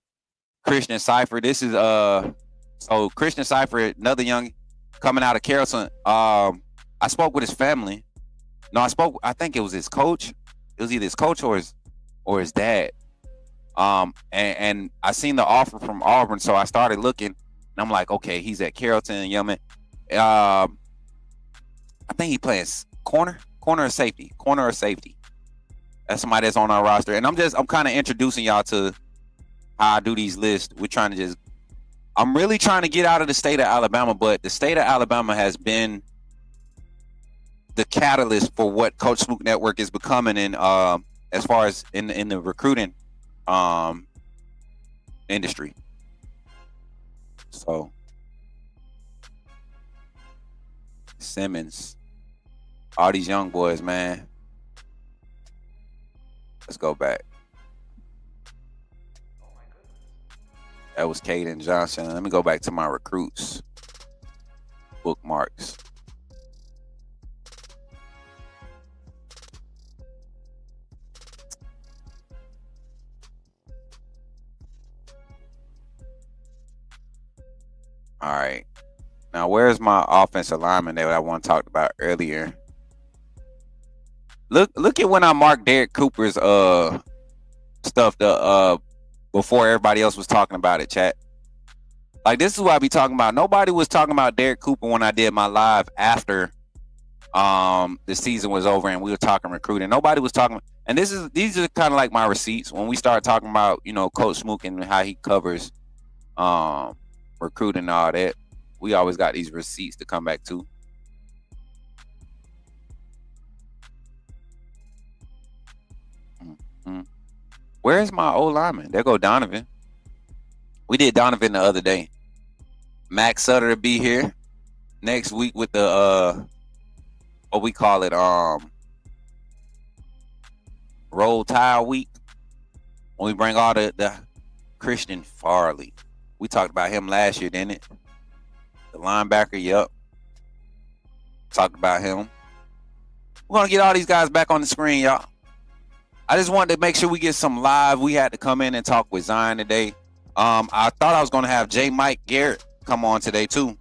Christian Cypher. This is so Christian Cypher, another young coming out of Carrollton. I spoke with his family. No, I think it was his coach. It was either his coach or his dad. And I seen the offer from Auburn, so I started looking, and I'm like, okay, he's at Carrollton, young man. I think he plays corner or safety. That's somebody that's on our roster. And I'm kind of introducing y'all to how I do these lists. I'm really trying to get out of the state of Alabama, but the state of Alabama has been the catalyst for what Coach Smook Network is becoming in as far as in the recruiting industry. So Simmons, all these young boys, man. Let's go back. That was Caden Johnson. Let me go back to my recruits. Bookmarks. All right. Now, where's my offensive lineman that I want to talk about earlier? Look at when I marked Derek Cooper's stuff before everybody else was talking about it, chat. Like, this is what I be talking about. Nobody was talking about Derek Cooper when I did my live after the season was over and we were talking recruiting. Nobody was talking, and these are kind of like my receipts when we start talking about, you know, Coach Smook and how he covers recruiting and all that. We always got these receipts to come back to. Mm-hmm. Where's my old lineman? There go Donovan. We did Donovan the other day. Max Sutter to be here next week with the what we call it, Roll Tide Week. When we bring all the Christian Farley. We talked about him last year, didn't it? The linebacker, yep. Talked about him. We're gonna get all these guys back on the screen, y'all. I just wanted to make sure we get some live. We had to come in and talk with Zion today. I thought I was gonna have J. Mike Garrett come on today too.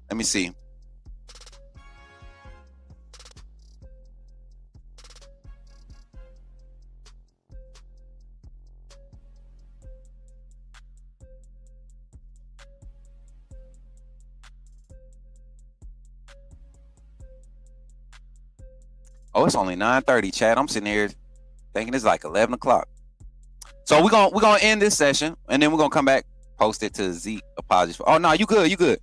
Let me see. Oh, it's only 9:30, Chad. I'm sitting here thinking it's like 11 o'clock. So we're gonna end this session and then we're gonna come back, post it to Zeke. Apologies for. Oh no, you good.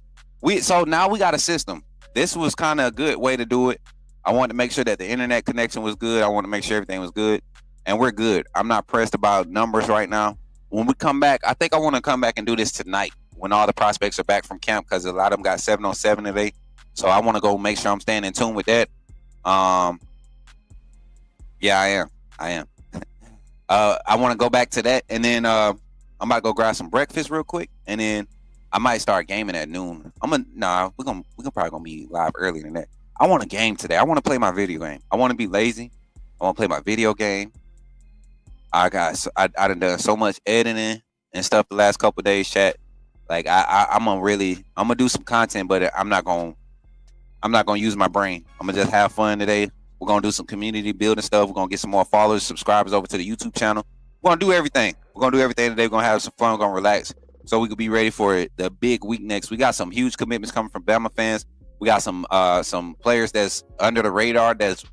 So now we got a system. This was kind of a good way to do it. I wanted to make sure that the internet connection was good. I want to make sure everything was good, and we're good. I'm not pressed about numbers right now. When we come back, I think I want to come back and do this tonight when all the prospects are back from camp, because a lot of them got 7-on-7 today. So I want to go make sure I'm staying in tune with that. Yeah, I am. I want to go back to that, and then I'm about to go grab some breakfast real quick, and then I might start gaming at noon. We're probably gonna be live earlier than that. I want a game today. I want to play my video game. I want to be lazy. I want to play my video game. I done so much editing and stuff the last couple of days, chat. Like I'm gonna do some content, but I'm not gonna use my brain. I'm gonna just have fun today. We're going to do some community building stuff. We're going to get some more followers, subscribers over to the YouTube channel. We're going to do everything. We're going to do everything today. We're going to have some fun. We're going to relax so we can be ready for the big week next. We got some huge commitments coming from Bama fans. We got some players that's under the radar that's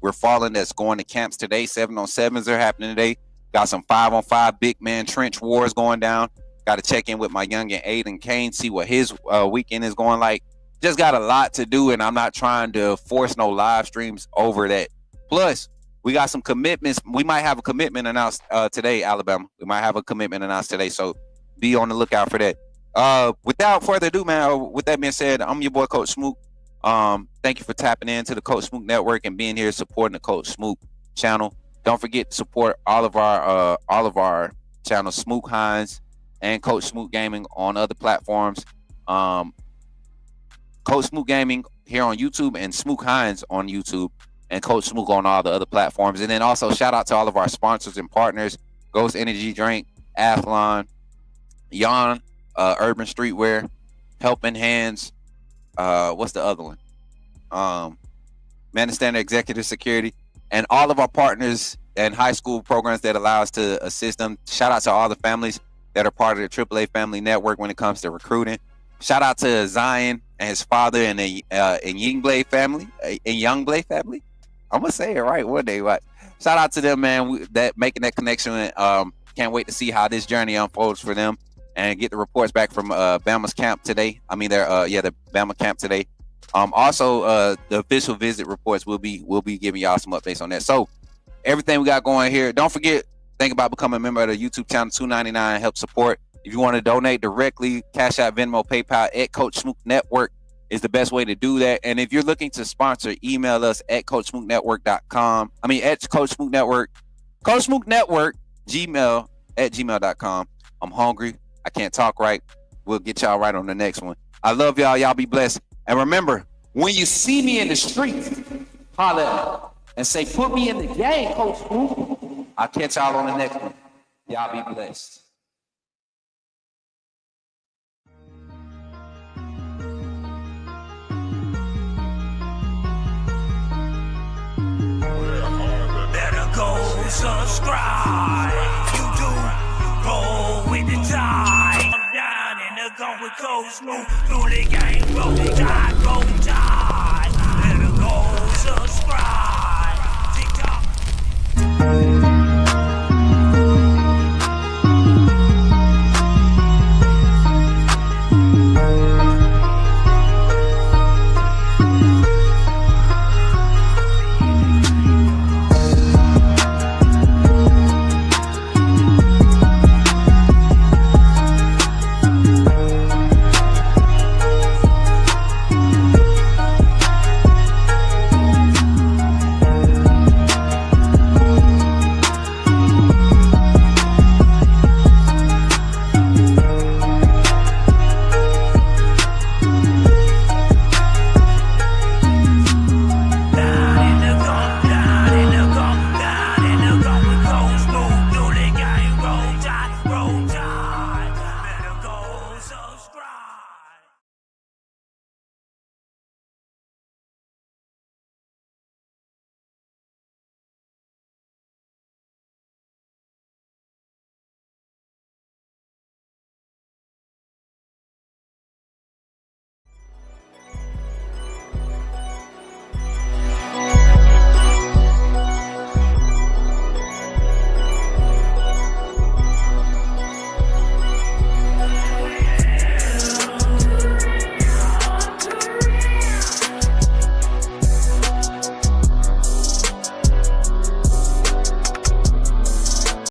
going to camps today. 7-on-7s are happening today. Got some 5-on-5 big man trench wars going down. Got to check in with my youngin' Aiden Kane, see what his weekend is going like. Just got a lot to do, and I'm not trying to force no live streams over that. Plus, we got some commitments. We might have a commitment announced today, Alabama. We might have a commitment announced today, so be on the lookout for that. Without further ado, man, with that being said, I'm your boy, Coach Smook. Thank you for tapping into the Coach Smook Network and being here supporting the Coach Smook channel. Don't forget to support all of our channels, Smook Hines and Coach Smook Gaming on other platforms. Coach Smook Gaming here on YouTube and Smook Hines on YouTube. And Coach Smook on all the other platforms. And then also shout out to all of our sponsors and partners, Ghost Energy Drink, Athlon, Yon, Urban Streetwear, Helping Hands, what's the other one? Man of Standard Executive Security, and all of our partners and high school programs that allow us to assist them. Shout out to all the families that are part of the AAA Family Network when it comes to recruiting. Shout out to Zion and his father and Youngblade family. I'm gonna say it right one day. But shout out to them, man. That making that connection. Can't wait to see how this journey unfolds for them and get the reports back from Bama's camp today. I mean, the Bama camp today. Also, the official visit reports will be giving y'all some updates on that. So everything we got going here. Don't forget, think about becoming a member of the YouTube channel. $2.99 help support. If you want to donate directly, Cash App, Venmo, PayPal at Coach Smook Network is the best way to do that. And if you're looking to sponsor, email us at CoachSmookNetwork.com. I mean, at Coach Smook Network, Coach Smook Network, gmail@gmail.com. I'm hungry. I can't talk right. We'll get y'all right on the next one. I love y'all. Y'all be blessed. And remember, when you see me in the streets, holler at me and say, put me in the game, Coach Smook. I'll catch y'all on the next one. Y'all be blessed. subscribe. You do roll with the tide. I'm down in the gun with Coach Snoop. Through the game, roll the tide.